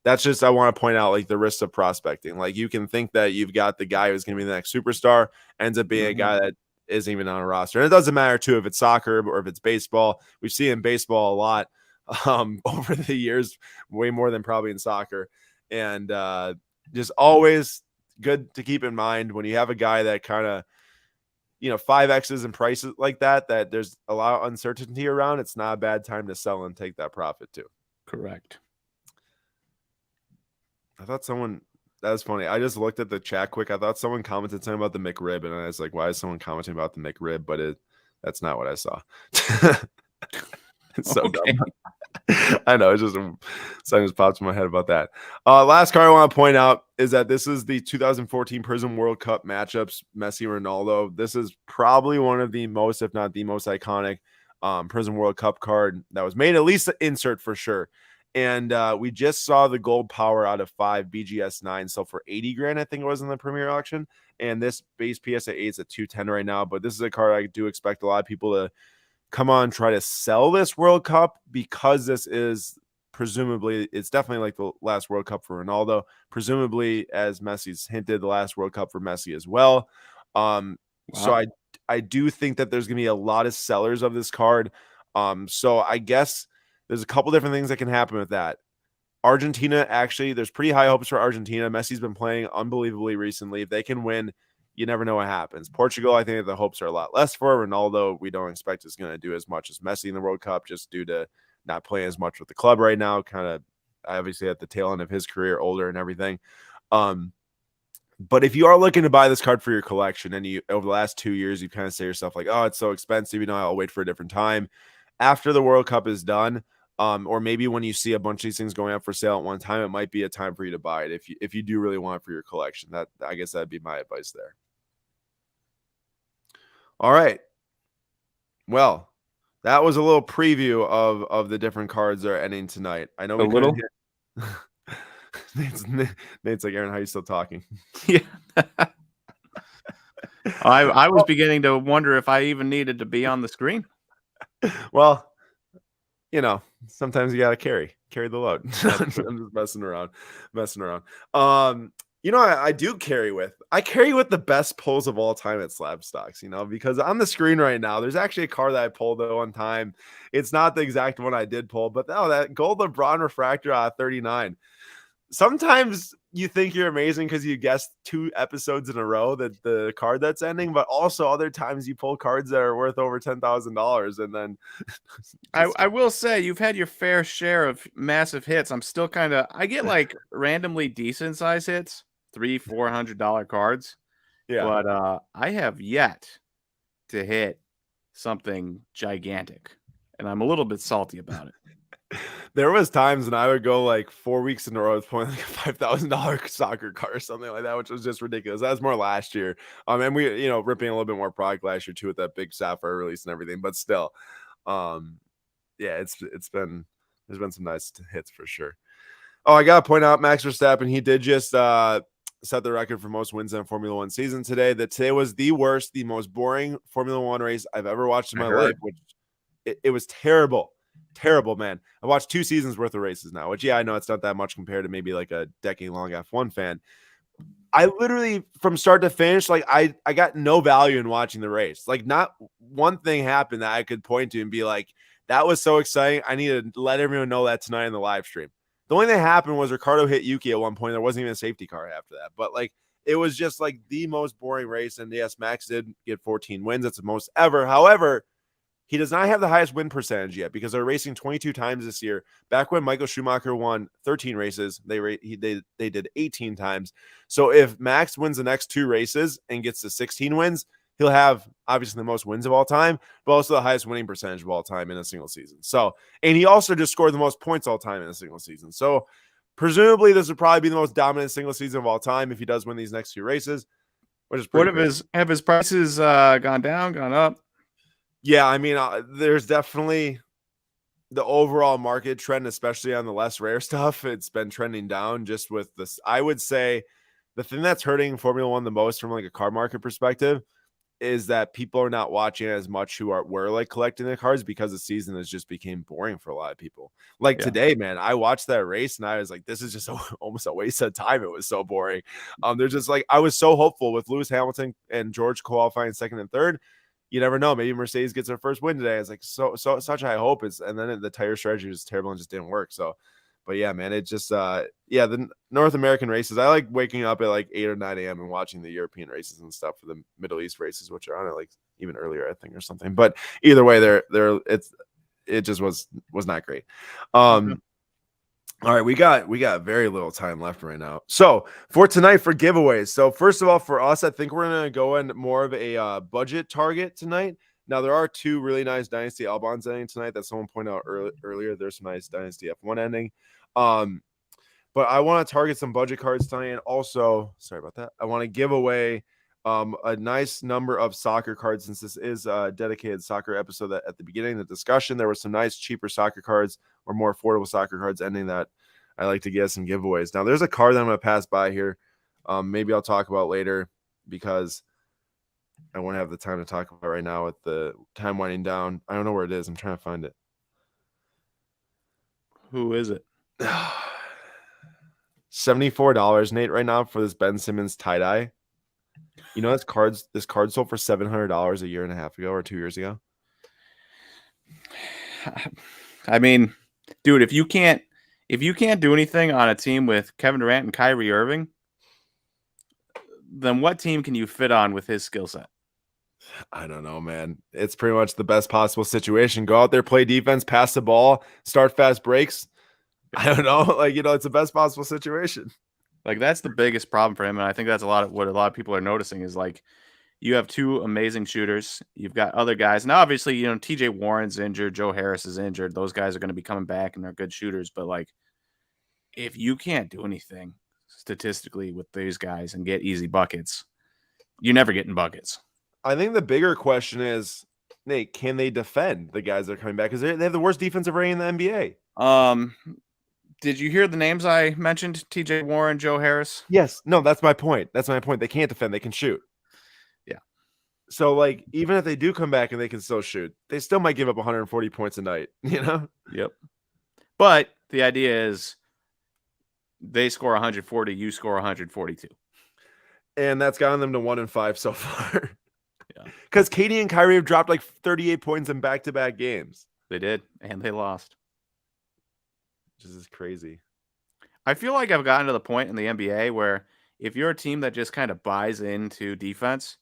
Speaker 1: that's just, I want to point out, like, the risks of prospecting. Like, you can think that you've got the guy who's going to be the next superstar, ends up being a guy that isn't even on a roster. And it doesn't matter, too, if it's soccer or if it's baseball. We've seen in baseball a lot over the years, way more than probably in soccer. And just always good to keep in mind when you have a guy that kind of, 5X's in prices like that there's a lot of uncertainty around. It's not a bad time to sell and take that profit, too.
Speaker 2: Correct.
Speaker 1: I thought someone, that was funny. I just looked at the chat quick. I thought someone commented something about the McRib, and I was like, why is someone commenting about the McRib? But that's not what I saw. It's so dumb. I know, it's just something just popped in my head about that. Last card I want to point out is that this is the 2014 Prism World Cup matchups, Messi, Ronaldo. This is probably one of the most, if not the most iconic Prism World Cup card that was made, at least the insert for sure. And we just saw the gold power out of 5 BGS 9 sell for 80 grand, I think it was, in the premier auction. And this base PSA 8 is at 210 right now. But this is a card I do expect a lot of people to come on, try to sell this World Cup, because this is presumably, it's definitely like the last World Cup for Ronaldo. Presumably, as Messi's hinted, the last World Cup for Messi as well. So I do think that there's going to be a lot of sellers of this card. So I guess there's a couple different things that can happen with that. Argentina, actually, there's pretty high hopes for Argentina. Messi's been playing unbelievably recently. If they can win, you never know what happens. Portugal, I think the hopes are a lot less for. Ronaldo, we don't expect is going to do as much as Messi in the World Cup, just due to not playing as much with the club right now. Kind of obviously at the tail end of his career, older and everything. But if you are looking to buy this card for your collection, and you, over the last 2 years, you kind of say to yourself like, oh, it's so expensive, I'll wait for a different time. After the World Cup is done, or maybe when you see a bunch of these things going up for sale at one time, it might be a time for you to buy it if you do really want it for your collection. That, I guess, that'd be my advice there. All right. Well, that was a little preview of the different cards that are ending tonight. I know
Speaker 2: A
Speaker 1: we couldn't
Speaker 2: little.
Speaker 1: hit. Nate's like, Aaron, how are you still talking?
Speaker 2: Yeah. I was beginning to wonder if I even needed to be on the screen.
Speaker 1: Well, sometimes you gotta carry the load. I'm
Speaker 2: That's true.
Speaker 1: just messing around. I do carry with the best pulls of all time at SlabStox, because on the screen right now, there's actually a card that I pulled at one time. It's not the exact one I did pull, but that gold LeBron refractor out of 39. Sometimes you think you're amazing because you guessed 2 episodes in a row that the card that's ending, but also other times you pull cards that are worth over $10,000, and then
Speaker 2: I will say you've had your fair share of massive hits. I'm still I get like randomly decent size hits, $300-$400 cards,
Speaker 1: yeah.
Speaker 2: but I have yet to hit something gigantic, and I'm a little bit salty about it.
Speaker 1: There was times when I would go like 4 weeks in a row with pulling like a $5,000 soccer card or something like that, which was just ridiculous. That was more last year. And we, ripping a little bit more product last year too with that big Sapphire release and everything. But still, yeah, it's been there's been some nice hits for sure. Oh, I gotta point out Max Verstappen. He did just set the record for most wins in a Formula One season today. That today was the worst, the most boring Formula One race I've ever watched in my life. Which it was terrible. Terrible, man. I watched 2 seasons worth of races now, which, yeah, I know it's not that much compared to maybe like a decade-long F1 fan. I literally, from start to finish, like I got no value in watching the race. Like not one thing happened that I could point to and be like, that was so exciting. I need to let everyone know that tonight in the live stream. The only thing that happened was Ricardo hit Yuki at one point. There wasn't even a safety car after that. But like it was just like the most boring race. And yes, Max did get 14 wins. That's the most ever. However, he does not have the highest win percentage yet because they're racing 22 times this year. Back when Michael Schumacher won 13 races, they did 18 times. So if Max wins the next 2 races and gets to 16 wins, he'll have obviously the most wins of all time, but also the highest winning percentage of all time in a single season. So, and he also just scored the most points all time in a single season. So presumably this would probably be the most dominant single season of all time if he does win these next 2 races, which is pretty crazy.
Speaker 2: Have his prices gone down, gone up?
Speaker 1: Yeah, I mean, there's definitely the overall market trend, especially on the less rare stuff. It's been trending down just with this. I would say the thing that's hurting Formula One the most from like a car market perspective is that people are not watching as much who were like collecting the cars because the season has just became boring for a lot of people. Like today, man, I watched that race and I was like, this is just almost a waste of time. It was so boring. There's just like, I was so hopeful with Lewis Hamilton and George qualifying 2nd and 3rd. You never know. Maybe Mercedes gets their first win today. It's like such high hope. And then the tire strategy was terrible and just didn't work. So, but yeah, man, it just the North American races. I like waking up at like 8 or 9 a.m. and watching the European races and stuff for the Middle East races, which are on it like even earlier, I think, or something. But either way, it just was not great. All right, we got very little time left right now. So for tonight, for giveaways. So first of all, for us, I think we're gonna go in more of a budget target tonight. Now there are 2 really nice Dynasty Albons ending tonight that someone pointed out earlier. There's some nice Dynasty F1 ending. But I want to target some budget cards tonight, and also, sorry about that, I want to give away a nice number of soccer cards, since this is a dedicated soccer episode. That at the beginning of the discussion, there were some nice cheaper soccer cards or more affordable soccer cards ending that I like to get some giveaways. Now there's a card that I'm going to pass by here. Maybe I'll talk about later because I won't have the time to talk about right now with the time winding down. I don't know where it is. I'm trying to find it.
Speaker 2: Who is it?
Speaker 1: $74, Nate, right now for this Ben Simmons tie-dye. You know, this card sold for $700 a year and a half ago or 2 years ago.
Speaker 2: I mean, dude, if you can't do anything on a team with Kevin Durant and Kyrie Irving, then what team can you fit on with his skill set?
Speaker 1: I don't know, man. It's pretty much the best possible situation. Go out there, play defense, pass the ball, start fast breaks. I don't know. Like, it's the best possible situation.
Speaker 2: Like, that's the biggest problem for him. And I think that's what a lot of people are noticing is like, you have 2 amazing shooters. You've got other guys. Now, obviously, TJ Warren's injured. Joe Harris is injured. Those guys are going to be coming back and they're good shooters. But like, if you can't do anything statistically with these guys and get easy buckets, you're never getting buckets.
Speaker 1: I think the bigger question is, Nate, can they defend the guys that are coming back? Because they have the worst defensive rating in the NBA.
Speaker 2: Did you hear the names I mentioned? T.J. Warren, Joe Harris.
Speaker 1: Yes. No, that's my point. That's my point. They can't defend. They can shoot.
Speaker 2: Yeah.
Speaker 1: So, like, even if they do come back and they can still shoot, they still might give up 140 points a night, you know?
Speaker 2: Yep. But the idea is they score 140, you score 142.
Speaker 1: And that's gotten them to 1-5 so far.
Speaker 2: Yeah.
Speaker 1: Because Katie and Kyrie have dropped like 38 points in back-to-back games.
Speaker 2: They did, and they lost.
Speaker 1: Which is crazy.
Speaker 2: I feel like I've gotten to the point in the NBA where if you're a team that just kind of buys into defense,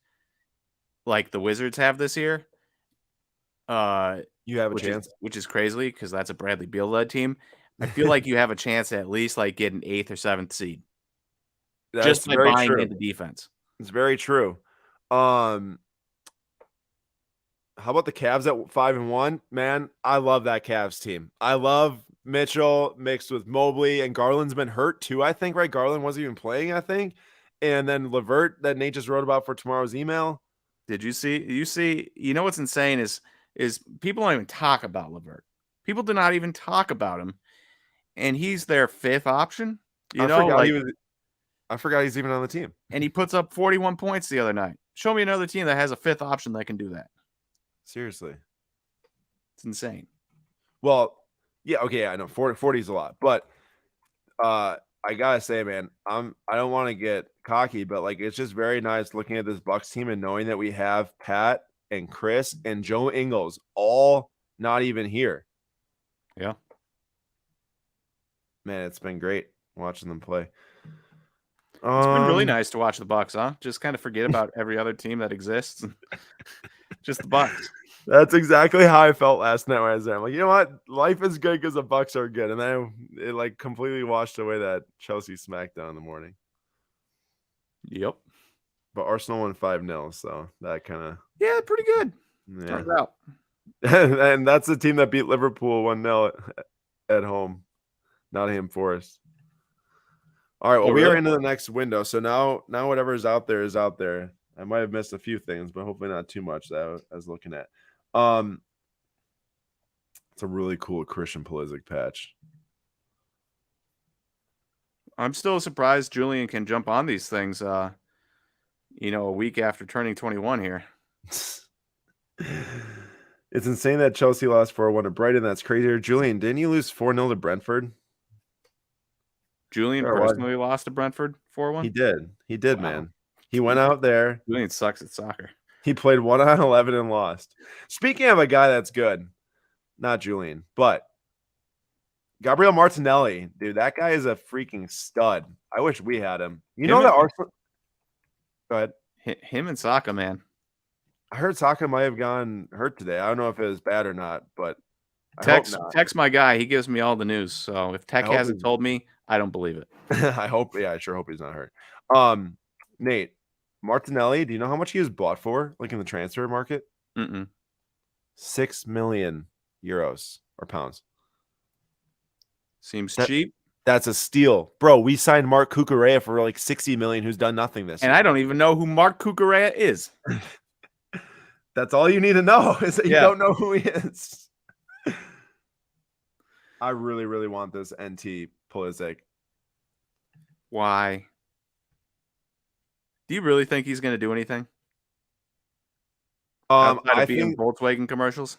Speaker 2: like the Wizards have this year,
Speaker 1: you have a chance.
Speaker 2: Which is crazy because that's a Bradley Beal-led team. I feel like you have a chance to at least like get an 8th or 7th seed.
Speaker 1: That's
Speaker 2: just by
Speaker 1: very
Speaker 2: buying
Speaker 1: true.
Speaker 2: into defense.
Speaker 1: It's very true. How about the Cavs at 5-1? Man, I love that Cavs team. I love Mitchell mixed with Mobley, and Garland's been hurt too, I think, right? Garland wasn't even playing, I think. And then LeVert that Nate just wrote about for tomorrow's email.
Speaker 2: Did you see, you know what's insane is people don't even talk about LeVert. People do not even talk about him. And he's their 5th option. I
Speaker 1: forgot he's even on the team.
Speaker 2: And he puts up 41 points the other night. Show me another team that has a 5th option that can do that. Seriously. It's insane.
Speaker 1: Well, yeah, okay, I know 40 is a lot, but I gotta say, man, I don't want to get cocky, but like it's just very nice looking at this Bucks team and knowing that we have Pat and Chris and Joe Ingles all not even here.
Speaker 2: Yeah.
Speaker 1: Man, it's been great watching them play.
Speaker 2: It's been really nice to watch the Bucks, huh? Just kind of forget about every other team that exists. Just the Bucks.
Speaker 1: That's exactly how I felt last night when I was there. I'm like, you know what? Life is good because the Bucks are good. And then it like completely washed away that Chelsea smackdown in the morning.
Speaker 2: Yep.
Speaker 1: But Arsenal won 5-0, so that kind of...
Speaker 2: Yeah, pretty good.
Speaker 1: Yeah.
Speaker 2: Turns out.
Speaker 1: And that's the team that beat Liverpool 1-0 at home. Nottingham Forest. All right, well, we are into the next window. So now whatever is out there is out there. I might have missed a few things, but hopefully not too much that I was looking at. It's a really cool Christian Pulisic patch.
Speaker 2: I'm still surprised Julian can jump on these things, a week after turning 21 here.
Speaker 1: It's insane that Chelsea lost 4-1 to Brighton. That's crazier. Julian, didn't you lose 4-0 to Brentford?
Speaker 2: Julian personally lost to Brentford 4-1?
Speaker 1: He did, wow. Man. He went out there.
Speaker 2: Julian sucks at soccer.
Speaker 1: He played 1-11 and lost. Speaking of a guy that's good, not Julian, but Gabriel Martinelli, dude, that guy is a freaking stud. I wish we had him. Know that Arsenal. Go ahead.
Speaker 2: Him and Saka, man.
Speaker 1: I heard Saka might have gone hurt today. I don't know if it was bad or not, but
Speaker 2: text my guy. He gives me all the news. So if Tech hasn't told me, I don't believe it.
Speaker 1: I sure hope he's not hurt. Nate, Martinelli, do you know how much he was bought for, like in the transfer market? 6 million euros or pounds.
Speaker 2: Seems cheap.
Speaker 1: That's a steal. Bro, we signed Mark Cucurella for like 60 million, who's done nothing this year.
Speaker 2: And I don't even know who Mark Cucurella is.
Speaker 1: That's all you need to know is that you don't know who he is. I really, really want this NT Pulisic.
Speaker 2: Why? Do you really think he's going to do anything? I think Volkswagen commercials.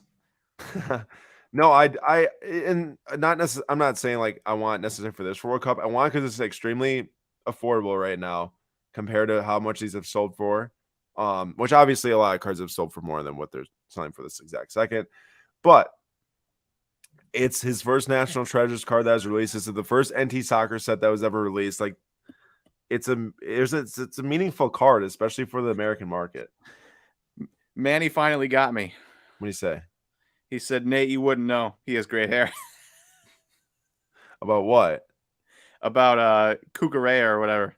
Speaker 1: No, I'm not saying like I want necessarily for this World Cup. I want because it's extremely affordable right now compared to how much these have sold for. Which obviously a lot of cards have sold for more than what they're selling for this exact second. But it's his first National Treasures card that was released. It's the first NT soccer set that was ever released. Like it's a meaningful card, especially for the American market.
Speaker 2: Manny finally got me.
Speaker 1: What do you say?
Speaker 2: He said, Nate, you wouldn't know. He has great hair.
Speaker 1: About what?
Speaker 2: About Cucurella or whatever.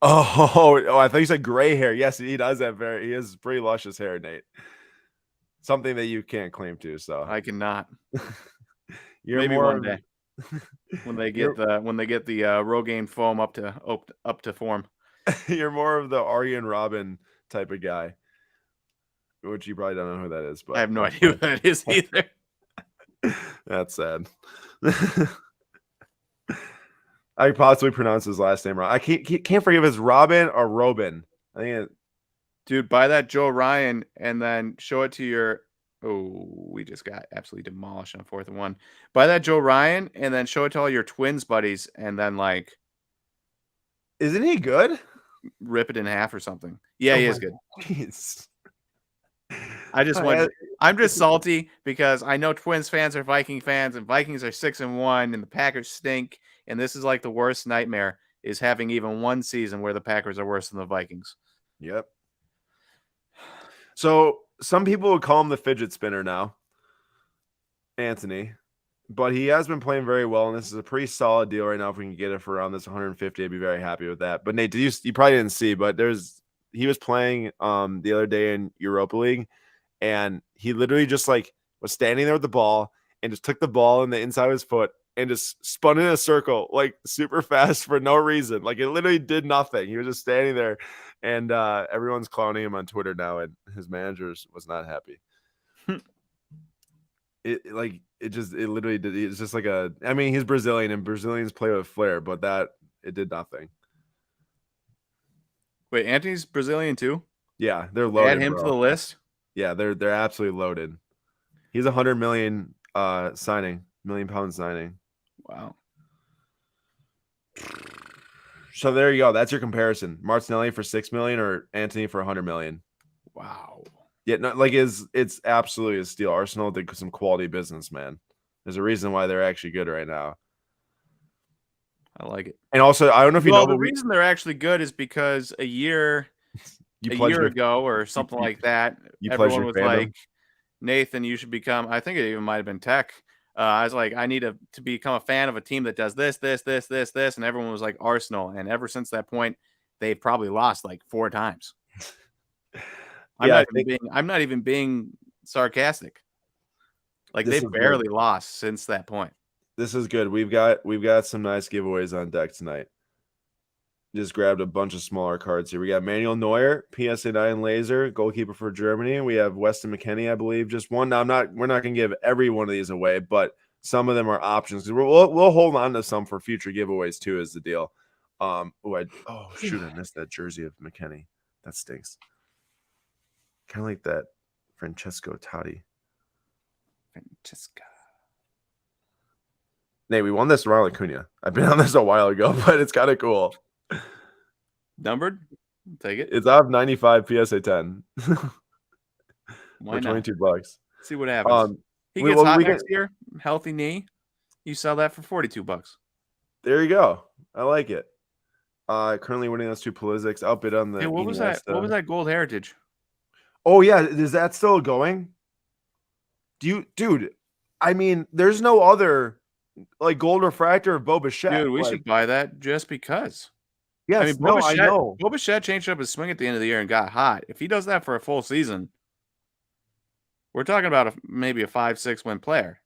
Speaker 1: Oh, I thought you said gray hair. Yes, he does have he has pretty luscious hair, Nate. Something that you can't claim to, so
Speaker 2: I cannot.
Speaker 1: Maybe
Speaker 2: one day. when they get the Rogaine foam up to form.
Speaker 1: You're more of the Arjen Robben type of guy. which you probably don't know who that is, but
Speaker 2: I have no idea who that is either.
Speaker 1: That's sad. I could possibly pronounce his last name wrong. I can't forgive his Robin or Robin. I think
Speaker 2: Dude, buy that Joe Ryan and then show it to your. Oh, we just got absolutely demolished on 4th and 1. Buy that Joe Ryan and then show it to all your Twins buddies and then like
Speaker 1: isn't he good?
Speaker 2: rip it in half or something. Yeah, he is good.
Speaker 1: Jeez.
Speaker 2: I just went. I'm just salty because I know Twins fans are Viking fans, and Vikings are 6-1, and the Packers stink. And this is like the worst nightmare is having even one season where the Packers are worse than the Vikings.
Speaker 1: Yep. So some people would call him the fidget spinner now, Anthony, but he has been playing very well, and this is a pretty solid deal right now. If we can get it for around this 150, I'd be very happy with that. But Nate, you probably didn't see, but he was playing the other day in Europa League, and he literally just like was standing there with the ball and just took the ball in the inside of his foot and just spun in a circle like super fast for no reason. Like it literally did nothing. He was just standing there, and everyone's clowning him on Twitter now, and his manager was not happy. It literally did. It's just like I mean, he's Brazilian, and Brazilians play with flair, but it did nothing.
Speaker 2: Wait, Anthony's Brazilian too?
Speaker 1: Yeah, they're loaded.
Speaker 2: Add him to the list.
Speaker 1: Yeah, they're absolutely loaded. He's $100 million signing, £1 million signing.
Speaker 2: Wow.
Speaker 1: So there you go. That's your comparison. Martinelli for $6 million or Anthony for $100 million.
Speaker 2: Wow.
Speaker 1: Yeah, it's absolutely a steal. Arsenal did some quality business, man. There's a reason why they're actually good right now.
Speaker 2: I like it.
Speaker 1: And also, I don't know if you know,
Speaker 2: the reason they're actually good is because a year ago or something like that, everyone was like, Nathan, you should become. I think it even might have been Tech. I was like, I need to become a fan of a team that does this, and everyone was like Arsenal. And ever since that point, they've probably lost like 4 times. I'm not even being sarcastic. Like they've barely lost since that point.
Speaker 1: This is good. We've got some nice giveaways on deck tonight. Just grabbed a bunch of smaller cards here. We got Manuel Neuer, PSA 9 laser, goalkeeper for Germany. We have Weston McKennie, I believe, just one. Now we're not going to give every one of these away, but some of them are options because we'll hold on to some for future giveaways too. Is the deal? I missed that jersey of McKennie. That stinks. Kind of like that Francesco Totti. Nate, we won this Ronald Acuna. I've been on this a while ago, but it's kind of cool.
Speaker 2: Numbered? Take it.
Speaker 1: It's off 95 PSA 10.
Speaker 2: Why
Speaker 1: for
Speaker 2: not?
Speaker 1: $22.
Speaker 2: See what happens. He gets hot next year. Healthy knee. You sell that for $42.
Speaker 1: There you go. I like it. Currently winning those 2 Pulisics. Outbid on the.
Speaker 2: Hey, what was that? What was that Gold Heritage?
Speaker 1: Oh yeah, is that still going? Dude? I mean, there's no other like gold refractor of Bo Bichette.
Speaker 2: Dude, we should buy that just because.
Speaker 1: Yes,
Speaker 2: I mean, I know. Bo Bichette changed up his swing at the end of the year and got hot. If he does that for a full season, we're talking about maybe a 5-6 win player.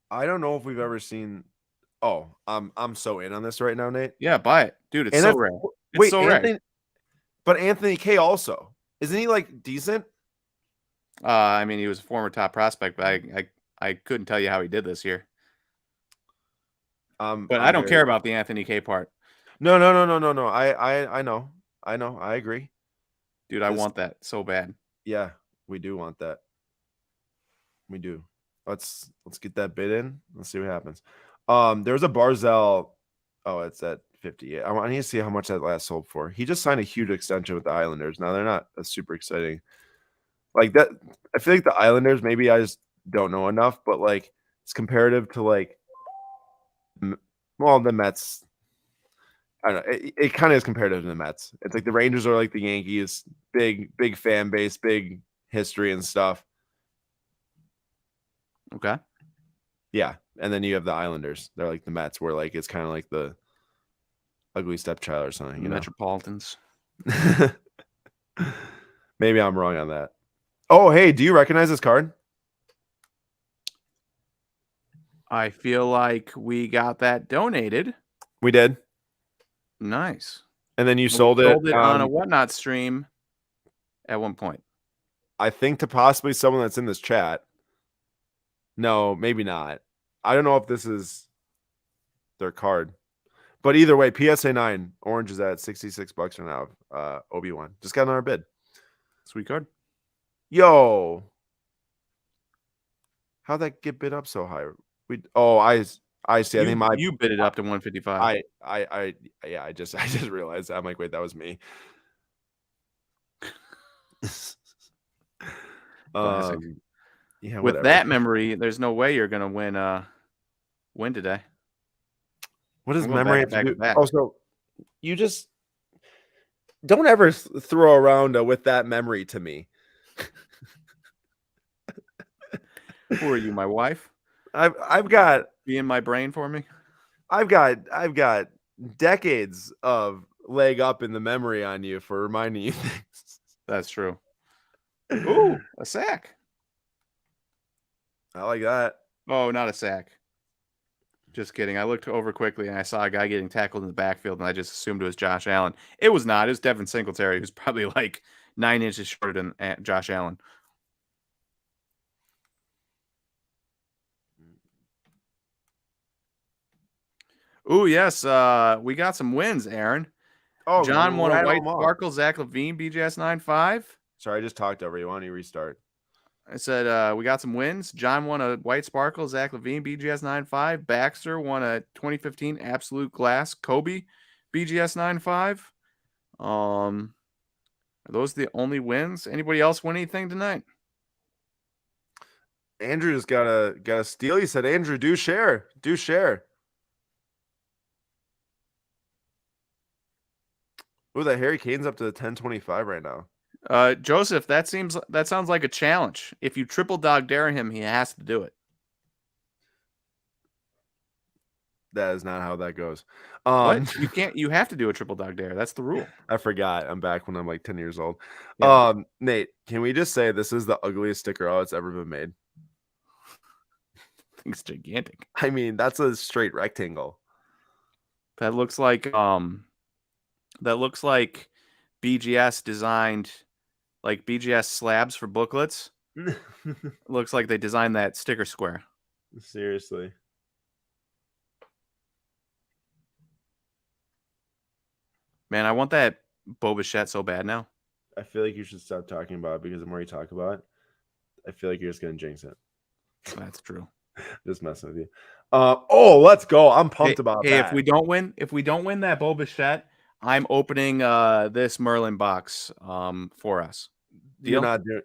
Speaker 1: I don't know if we've ever seen. Oh, I'm so in on this right now, Nate.
Speaker 2: Yeah, buy it, dude. It's so rare. It's so rare.
Speaker 1: But Anthony K also isn't he like decent?
Speaker 2: I mean, he was a former top prospect, but I couldn't tell you how he did this year. But I don't care about the Anthony K part.
Speaker 1: No. I know. I agree.
Speaker 2: Dude, I want that so bad.
Speaker 1: Yeah, we do want that. We do. Let's get that bid in. Let's see what happens. There's a Barzell. Oh, it's at 58. I need to see how much that last sold for. He just signed a huge extension with the Islanders. Now they're not super exciting. Like that, I feel like the Islanders, maybe I just don't know enough, but like it's comparative to like, well, the Mets. I don't know. It kind of is comparative to the Mets. It's like the Rangers are like the Yankees, big fan base, big history and stuff.
Speaker 2: Okay.
Speaker 1: Yeah, and then you have the Islanders. They're like the Mets, where like it's kind of like the ugly stepchild or something. You
Speaker 2: Metropolitans.
Speaker 1: Maybe I'm wrong on that. Oh, hey, do you recognize this card?
Speaker 2: I feel like we got that donated.
Speaker 1: We did.
Speaker 2: Nice.
Speaker 1: And then you sold it
Speaker 2: on a Whatnot stream at one point.
Speaker 1: I think to possibly someone that's in this chat. No, maybe not. I don't know if this is their card. But either way, PSA 9, orange is at $66 right now. Obi-Wan. Just got another bid.
Speaker 2: Sweet card.
Speaker 1: Yo. How'd that get bid up so high? I see. I think
Speaker 2: You bid it up to 155.
Speaker 1: I just realized that. I'm like, wait, that was me.
Speaker 2: Classic.
Speaker 1: Yeah,
Speaker 2: With
Speaker 1: whatever.
Speaker 2: that memory, there's no way you're gonna win today.
Speaker 1: What does
Speaker 2: I'm going
Speaker 1: memory
Speaker 2: back
Speaker 1: have to
Speaker 2: to
Speaker 1: do?
Speaker 2: back.
Speaker 1: Also, you just don't ever throw around with that memory to me.
Speaker 2: Who are you, my wife?
Speaker 1: I've got
Speaker 2: Be in my brain for me.
Speaker 1: I've got decades of leg up in the memory on you for reminding you things.
Speaker 2: That's true. Ooh, a sack.
Speaker 1: I like that.
Speaker 2: Oh, not a sack. Just kidding. I looked over quickly and I saw a guy getting tackled in the backfield, and I just assumed it was Josh Allen. It was not. It was Devin Singletary, who's probably like 9 inches shorter than Josh Allen. Ooh, yes. We got some wins, Aaron.
Speaker 1: Oh,
Speaker 2: John won a
Speaker 1: rattle
Speaker 2: white
Speaker 1: 'em off.
Speaker 2: sparkle, Zach Levine, BGS 9.5.
Speaker 1: Sorry, I just talked over you. Why don't you restart?
Speaker 2: I said we got some wins. John won a white sparkle, Zach Levine, BGS 9.5. Baxter won a 2015 Absolute Glass Kobe, BGS 9.5. Are those the only wins? Anybody else win anything tonight?
Speaker 1: Andrew's got a steal. He said, Andrew, do share. Ooh, that Harry Kane's up to the 1025 right now.
Speaker 2: Joseph, that sounds like a challenge. If you triple dog dare him, he has to do it.
Speaker 1: That is not how that goes.
Speaker 2: What? You can't. You have to do a triple dog dare. That's the rule.
Speaker 1: I forgot. I'm back when I'm like 10 years old.
Speaker 2: Yeah.
Speaker 1: Nate, can we just say this is the ugliest sticker that's ever been made?
Speaker 2: Thing's gigantic.
Speaker 1: I mean, that's a straight rectangle.
Speaker 2: That looks like BGS designed like BGS slabs for booklets. Looks like they designed that sticker square.
Speaker 1: Seriously.
Speaker 2: Man, I want that Boba Fett so bad now.
Speaker 1: I feel like you should stop talking about it, because the more you talk about it, I feel like you're just gonna jinx it.
Speaker 2: That's true.
Speaker 1: Just messing with you. Let's go. I'm pumped about that.
Speaker 2: If we don't win that Boba Fett, I'm opening this Merlin box for us. Deal?
Speaker 1: You're not doing.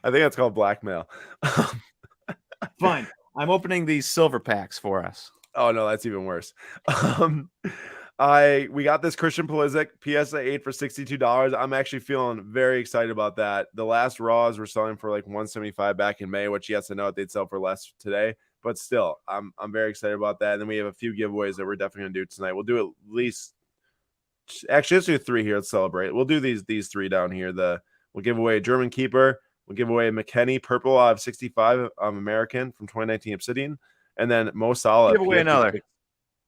Speaker 1: I think that's called blackmail.
Speaker 2: Fine. I'm opening these silver packs for us.
Speaker 1: Oh no, that's even worse. We got this Christian Pulisic PSA 8 for $62. I'm actually feeling very excited about that. The last Raws were selling for like 175 back in May, which yes, I know they'd sell for less today, but still, I'm very excited about that. And then we have a few giveaways that we're definitely gonna do tonight. We'll do at least, actually, let's do 3 here. Let's celebrate. We'll do these 3 down here. We'll give away a German keeper. We'll give away a McKennie purple out of 65 American from 2019 Obsidian, and then Mo Salah.
Speaker 2: Give away another.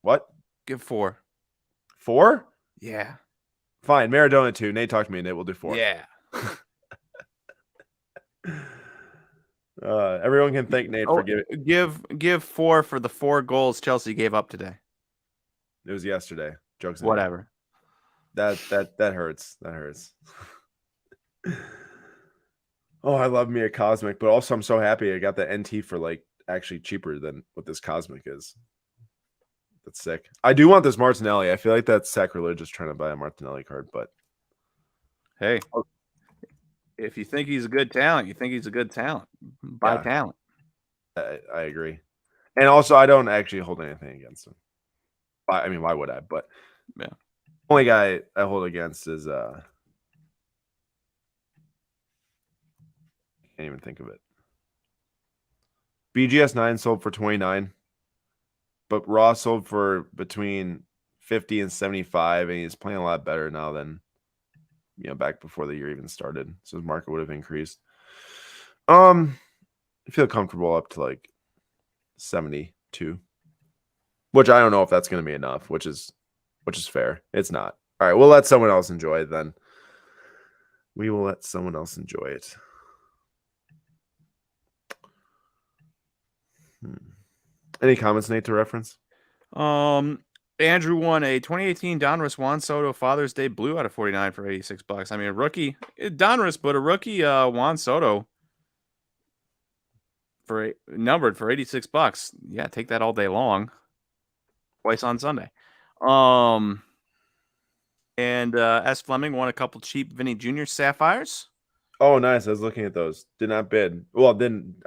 Speaker 1: What?
Speaker 2: Give 4.
Speaker 1: 4?
Speaker 2: Yeah.
Speaker 1: Fine. Maradona 2. Nate, talk to me. Nate, we'll do 4.
Speaker 2: Yeah.
Speaker 1: Everyone can thank Nate for giving.
Speaker 2: Give 4 for the 4 goals Chelsea gave up today.
Speaker 1: It was yesterday. Jokes.
Speaker 2: Whatever.
Speaker 1: That hurts. That hurts. Oh, I love me a Cosmic, but also I'm so happy I got the NT for like actually cheaper than what this Cosmic is. That's sick. I do want this Martinelli. I feel like that's sacrilegious trying to buy a Martinelli card, but
Speaker 2: hey, if you think he's a good talent, you think he's a good talent. Buy talent.
Speaker 1: I agree. And also, I don't actually hold anything against him. I mean, why would I? But
Speaker 2: yeah,
Speaker 1: only guy I hold against is can't even think of it. BGS 9 sold for 29. But Ross sold for between 50 and 75, and he's playing a lot better now than back before the year even started. So his market would have increased. I feel comfortable up to like 72, which I don't know if that's going to be enough, which is fair. It's not. All right, we'll let someone else enjoy it then. We will let someone else enjoy it. Any comments, Nate, to reference?
Speaker 2: Andrew won a 2018 Donruss Juan Soto Father's Day Blue out of 49 for $86. I mean, a rookie Donruss, but a rookie Juan Soto numbered for $86. Yeah, take that all day long. Twice on Sunday. And S. Fleming won a couple cheap Vinny Jr. Sapphires.
Speaker 1: Oh, nice. I was looking at those. Did not bid. Well,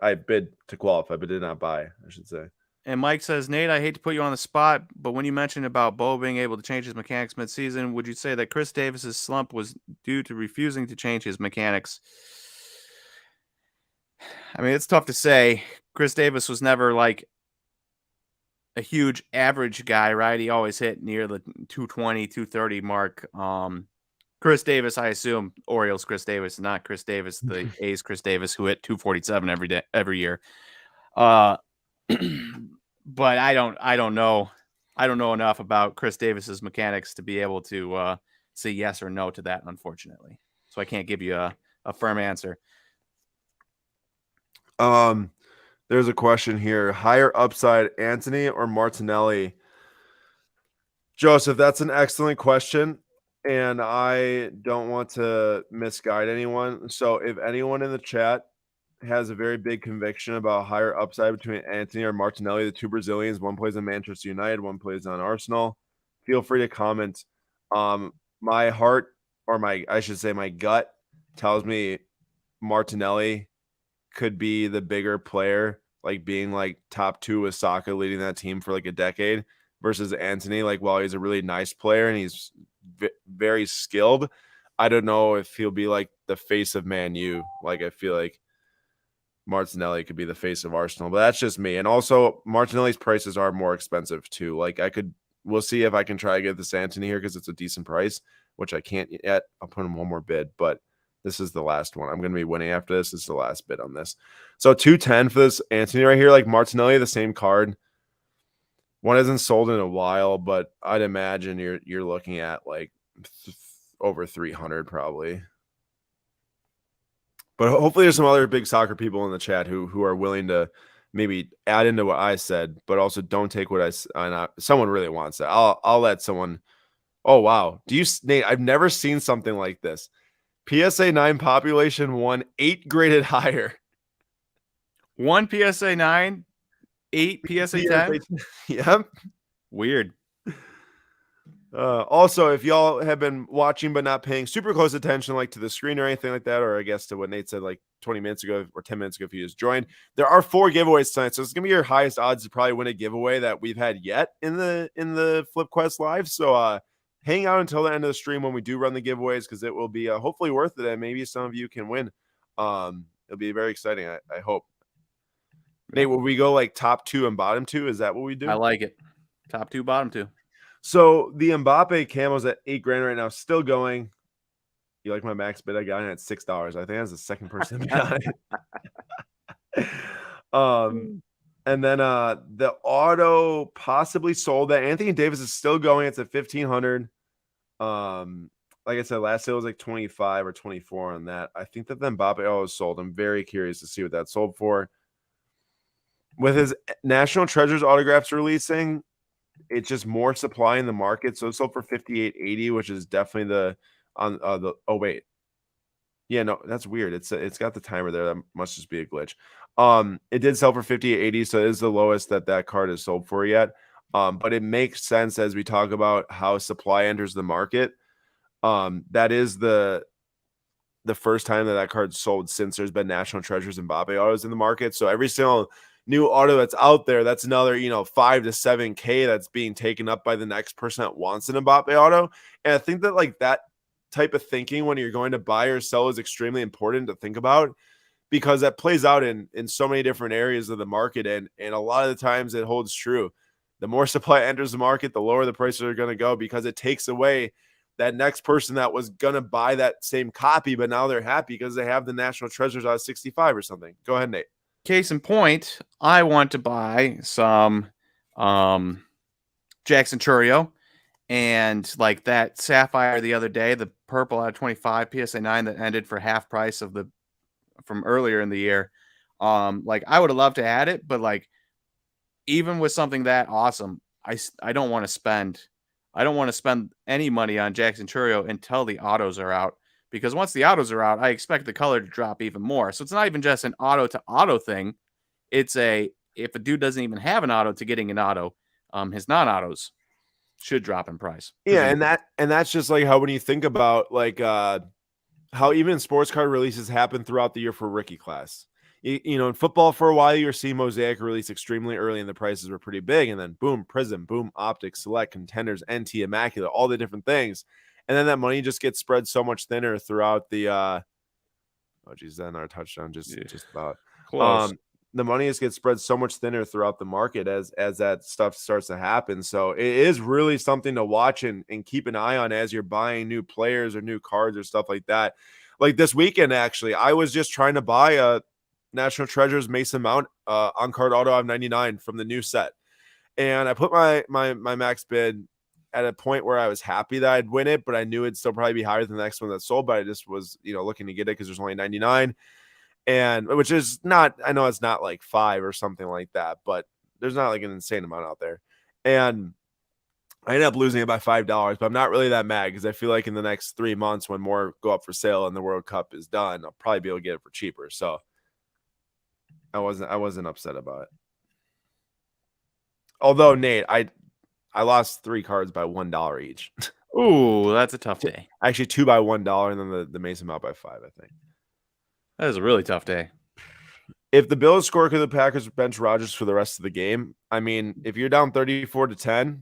Speaker 1: I bid to qualify, but did not buy, I should say.
Speaker 2: And Mike says, Nate, I hate to put you on the spot, but when you mentioned about Bo being able to change his mechanics midseason, would you say that Chris Davis's slump was due to refusing to change his mechanics? I mean, it's tough to say. Chris Davis was never like a huge average guy, right? He always hit near the 220, 230 mark. Chris Davis, I assume Orioles Chris Davis, not Chris Davis, the A's Chris Davis, who hit 247 every year. But I don't know. I don't know enough about Chris Davis's mechanics to be able to say yes or no to that, unfortunately. So I can't give you a firm answer.
Speaker 1: There's a question here. Higher upside, Anthony or Martinelli? Joseph, that's an excellent question. And I don't want to misguide anyone. So if anyone in the chat has a very big conviction about higher upside between Anthony or Martinelli, the two Brazilians, one plays on Manchester United, one plays on Arsenal, feel free to comment. My heart, or I should say my gut, tells me Martinelli could be the bigger player, like being like top two with Saka leading that team for like a decade versus Anthony. Like, while he's a really nice player and he's very skilled, I don't know if he'll be like the face of Man U. Like, I feel like Martinelli could be the face of Arsenal, but that's just me. And also, Martinelli's prices are more expensive too. Like, we'll see if I can try to get this Anthony here because it's a decent price, which I can't yet. I'll put in one more bid, but this is the last one. I'm going to be winning after this. This is the last bid on this. So 210 for this Anthony right here. Like, Martinelli, the same card. One hasn't sold in a while, but I'd imagine you're looking at like over 300 probably. But hopefully there's some other big soccer people in the chat who are willing to maybe add into what I said, but also don't take what someone really wants that. I'll let someone. Oh, wow. Nate, I've never seen something like this. PSA 9 population 1, 8 graded higher.
Speaker 2: 1 PSA 9, 8 PSA 10?
Speaker 1: Yep.
Speaker 2: Weird.
Speaker 1: Also, if y'all have been watching but not paying super close attention, like to the screen or anything like that, or I guess to what Nate said like 20 minutes ago or 10 minutes ago if you just joined, there are 4 giveaways tonight. So it's gonna be your highest odds to probably win a giveaway that we've had yet in the FlipQuest Live. So hang out until the end of the stream when we do run the giveaways, because it will be hopefully worth it, and maybe some of you can win. It'll be very exciting, I hope. Nate, will we go like top 2 and bottom 2? Is that what we do?
Speaker 2: I like it. Top 2, bottom 2.
Speaker 1: So the Mbappe camo's at $8,000 right now, still going. You like my max bid? I got it at $6. I think that's the second person to got it. And then the auto possibly sold that. Anthony Davis is still going. It's at $1,500. Like I said, last sale was like 25 or 24 on that. I think that the Mbappe auto is sold. I'm very curious to see what that sold for. With his National Treasures autographs releasing, it's just more supply in the market. So it sold for $58.80, which is definitely oh wait. Yeah, no, that's weird. It's got the timer there. That must just be a glitch. It did sell for $58.80, so it is the lowest that card is sold for yet. But it makes sense as we talk about how supply enters the market. That is the first time that card's sold since there's been National Treasures and Mbappe autos in the market. So every single new auto that's out there, that's another, $5 to $7K that's being taken up by the next person that wants an Mbappe auto. And I think that like that type of thinking when you're going to buy or sell is extremely important to think about, because that plays out in so many different areas of the market. And a lot of the times it holds true. The more supply enters the market, the lower the prices are going to go, because it takes away that next person that was going to buy that same copy, but now they're happy because they have the National Treasures out of 65 or something. Go ahead, Nate.
Speaker 2: Case in point, I want to buy some Jackson Churro, And like that Sapphire the other day, the purple out of 25 PSA 9 that ended for half price of the from earlier in the year. Like I would have loved to add it, but like even with something that awesome, I don't want to spend any money on Jackson Churio until the autos are out, because once the autos are out, I expect the color to drop even more. So it's not even just an auto to auto thing. It's if a dude doesn't even have an auto to getting an auto, his non-autos should drop in price.
Speaker 1: Yeah, and that's just like how when you think about like how even sports card releases happen throughout the year for rookie class. You know, in football for a while, you're seeing Mosaic release extremely early and the prices were pretty big. And then boom, Prism, boom, Optic, Select, Contenders, NT, Immaculate, all the different things. And then that money just gets spread so much thinner throughout the oh geez, then our touchdown just about
Speaker 2: Close.
Speaker 1: the money just gets spread so much thinner throughout the market as that stuff starts to happen. So it is really something to watch and keep an eye on as you're buying new players or new cards or stuff like that. Like this weekend, actually, I was just trying to buy a National Treasures Mason Mount on card auto of 99 from the new set. And I put my max bid at a point where I was happy that I'd win it, but I knew it'd still probably be higher than the next one that sold, but I just was, looking to get it because there's only 99. And which is not, I know it's not like 5 or something like that, but there's not like an insane amount out there. And I ended up losing it by $5, but I'm not really that mad because I feel like in the next 3 months when more go up for sale and the World Cup is done, I'll probably be able to get it for cheaper. So I wasn't upset about it. Although Nate, I lost 3 cards by $1 each.
Speaker 2: Ooh, that's a tough day.
Speaker 1: Actually, 2 by $1, and then the Mason Mount by 5, I think.
Speaker 2: That is a really tough day.
Speaker 1: If the Bills score because the Packers bench Rodgers for the rest of the game, I mean, if you're down 34-10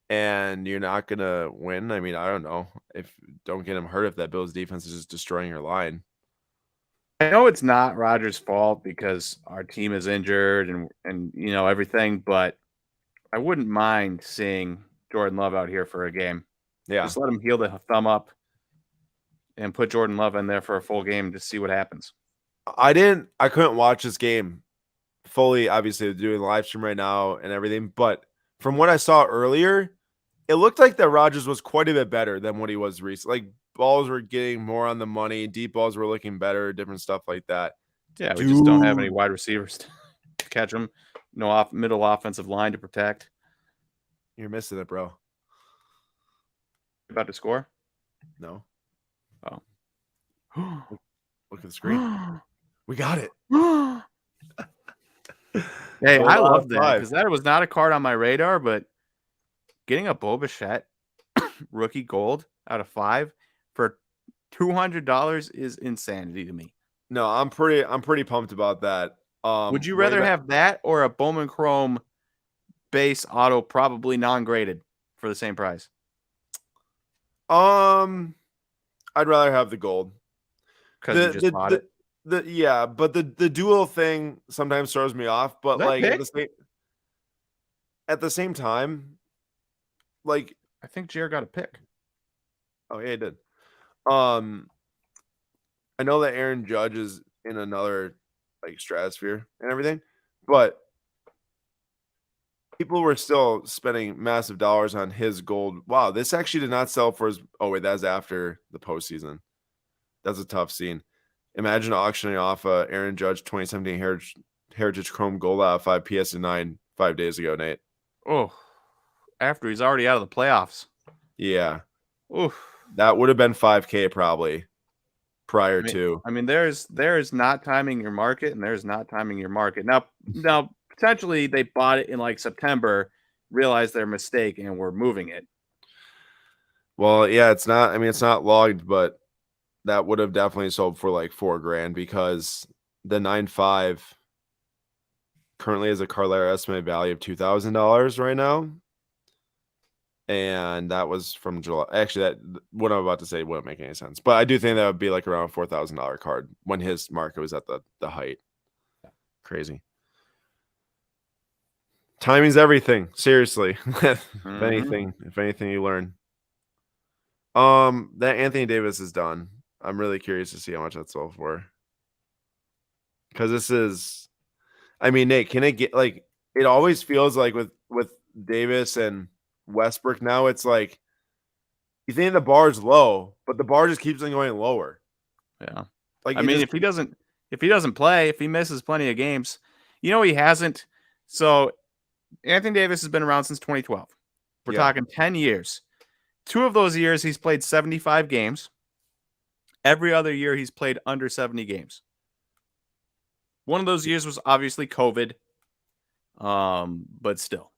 Speaker 1: and you're not gonna win, I mean, I don't know. If don't get him hurt if that Bills defense is just destroying your line.
Speaker 2: I know it's not Rodgers' fault because our team is injured and everything, but I wouldn't mind seeing Jordan Love out here for a game.
Speaker 1: Yeah.
Speaker 2: Just let him heal the thumb up and put Jordan Love in there for a full game to see what happens.
Speaker 1: I couldn't watch this game fully, obviously doing the live stream right now and everything, but from what I saw earlier, it looked like that Rodgers was quite a bit better than what he was recently. Like balls were getting more on the money, deep balls were looking better, different stuff like that.
Speaker 2: Yeah, we just don't have any wide receivers to catch them. No middle offensive line to protect.
Speaker 1: You're missing it, bro.
Speaker 2: About to score?
Speaker 1: No.
Speaker 2: Oh.
Speaker 1: Look at the screen. We got it.
Speaker 2: Hey, I love that because that was not a card on my radar, but getting a Bo Bichette rookie gold out of 5 for $200 is insanity to me.
Speaker 1: No, I'm pretty pumped about that.
Speaker 2: Would you rather have that or a Bowman Chrome base auto, probably non-graded, for the same price?
Speaker 1: I'd rather have the gold
Speaker 2: because you just bought it.
Speaker 1: Yeah, but the dual thing sometimes throws me off. But like at the same time, like
Speaker 2: I think Jared got a pick.
Speaker 1: Oh yeah, he did. I know that Aaron Judge is in another like stratosphere and everything, but people were still spending massive dollars on his gold. Wow, this actually did not sell for his. Oh wait, that's after the postseason. That's a tough scene. Imagine auctioning off Aaron Judge 2017 Heritage Chrome Gold out of 5 PS9 5 days ago, Nate.
Speaker 2: Oh, after he's already out of the playoffs.
Speaker 1: Yeah.
Speaker 2: Oof.
Speaker 1: That would have been 5K probably prior to.
Speaker 2: I mean, there is not timing your market, and there's not timing your market. Now potentially they bought it in like September, realized their mistake, and were moving it.
Speaker 1: Well, yeah, it's not. I mean, it's not logged, but that would have definitely sold for like $4,000 because the 9.5 currently has a Carlera estimated value of $2,000 right now. And that was from July. Actually, that what I'm about to say wouldn't make any sense. But I do think that would be like around a $4,000 card when his market was at the height. Crazy. Timing's everything. Seriously. If anything you learn. That Anthony Davis is done. I'm really curious to see how much that sold for. Because this is, I mean, Nate, can it get like? It always feels like with Davis and Westbrook now, it's like you think the bar is low, but the bar just keeps on going lower.
Speaker 2: Yeah.
Speaker 1: Like
Speaker 2: I mean, if he doesn't play, if he misses plenty of games, he hasn't. So Anthony Davis has been around since 2012. We're talking 10 years. 2 of those years he's played 75 games. Every other year he's played under 70 games. One of those years was obviously COVID. But still.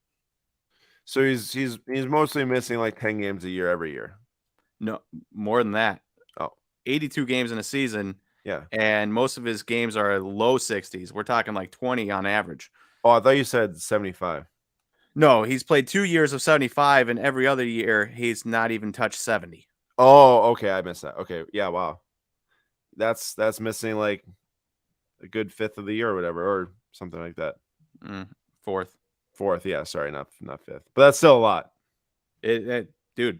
Speaker 1: So he's mostly missing like 10 games a year every year.
Speaker 2: No, more than that.
Speaker 1: Oh.
Speaker 2: 82 games in a season.
Speaker 1: Yeah.
Speaker 2: And most of his games are low 60s. We're talking like 20 on average.
Speaker 1: Oh, I thought you said 75.
Speaker 2: No, he's played 2 years of 75, and every other year he's not even touched 70.
Speaker 1: Oh, okay. I missed that. Okay. Yeah. Wow. That's missing like a good fifth of the year or whatever, or something like that.
Speaker 2: Fourth.
Speaker 1: Yeah. Sorry. Not fifth, but that's still a lot.
Speaker 2: Dude,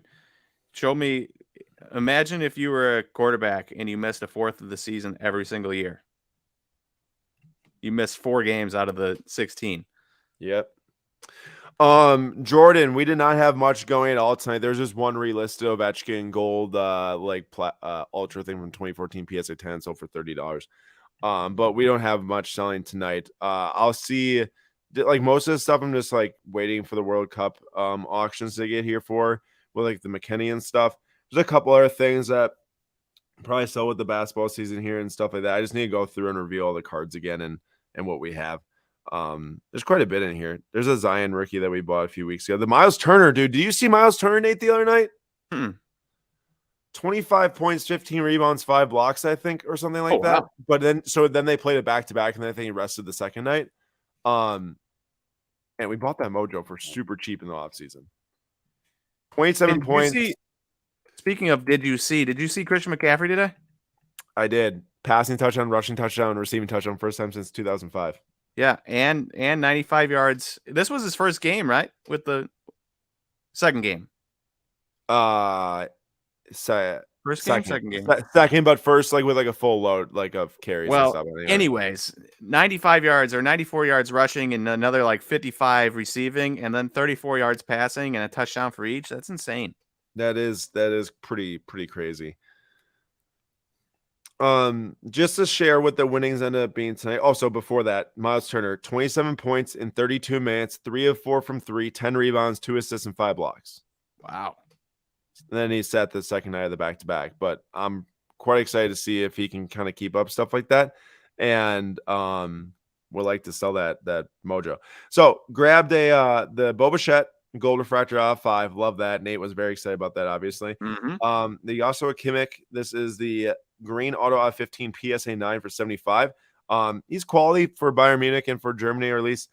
Speaker 2: show me. Imagine if you were a quarterback and you missed a fourth of the season every single year. You missed 4 games out of the 16.
Speaker 1: Yep. Jordan, we did not have much going at all tonight. There's just one relisted Ovechkin gold, ultra thing from 2014 PSA 10 sold for $30. But we don't have much selling tonight. I'll see, like most of the stuff. I'm just like waiting for the World Cup auctions to get here for with like the McKinney and stuff. There's a couple other things that probably sell with the basketball season here and stuff like that. I just need to go through and review all the cards again and what we have. There's quite a bit in here. There's a Zion rookie that we bought a few weeks ago. The Miles Turner, dude. Did you see Miles Turner, Nate, the other night? 25 points, 15 rebounds, 5 blocks, I think, or something like that. Wow. But then they played it back to back, and then I think he rested the second night. And we bought that mojo for super cheap in the offseason. 27 points.
Speaker 2: Speaking of, did you see Christian McCaffrey today?
Speaker 1: I did. Passing touchdown, rushing touchdown, receiving touchdown, first time since 2005.
Speaker 2: Yeah, and 95 yards. This was his first game, right? With the second game. Second game.
Speaker 1: Second, but first, like with like a full load, like of carries.
Speaker 2: Well,
Speaker 1: and stuff.
Speaker 2: Anyways, 95 yards or 94 yards rushing, and another like 55 receiving, and then 34 yards passing, and a touchdown for each. That's insane.
Speaker 1: That is pretty crazy. Just to share what the winnings ended up being tonight. Also, before that, Miles Turner, 27 points in 32 minutes, 3 of 4 from 3, 10 rebounds, 2 assists, and 5 blocks.
Speaker 2: Wow.
Speaker 1: And then he sat the second night of the back-to-back. But I'm quite excited to see if he can kind of keep up stuff like that. And would like to sell that mojo. So grabbed the Boba Fett gold refractor out of 5. Love that. Nate was very excited about that, obviously.
Speaker 2: Mm-hmm.
Speaker 1: The Joshua Kimmich. This is the green auto out of 15 PSA 9 for 75. He's quality for Bayern Munich and for Germany, or at least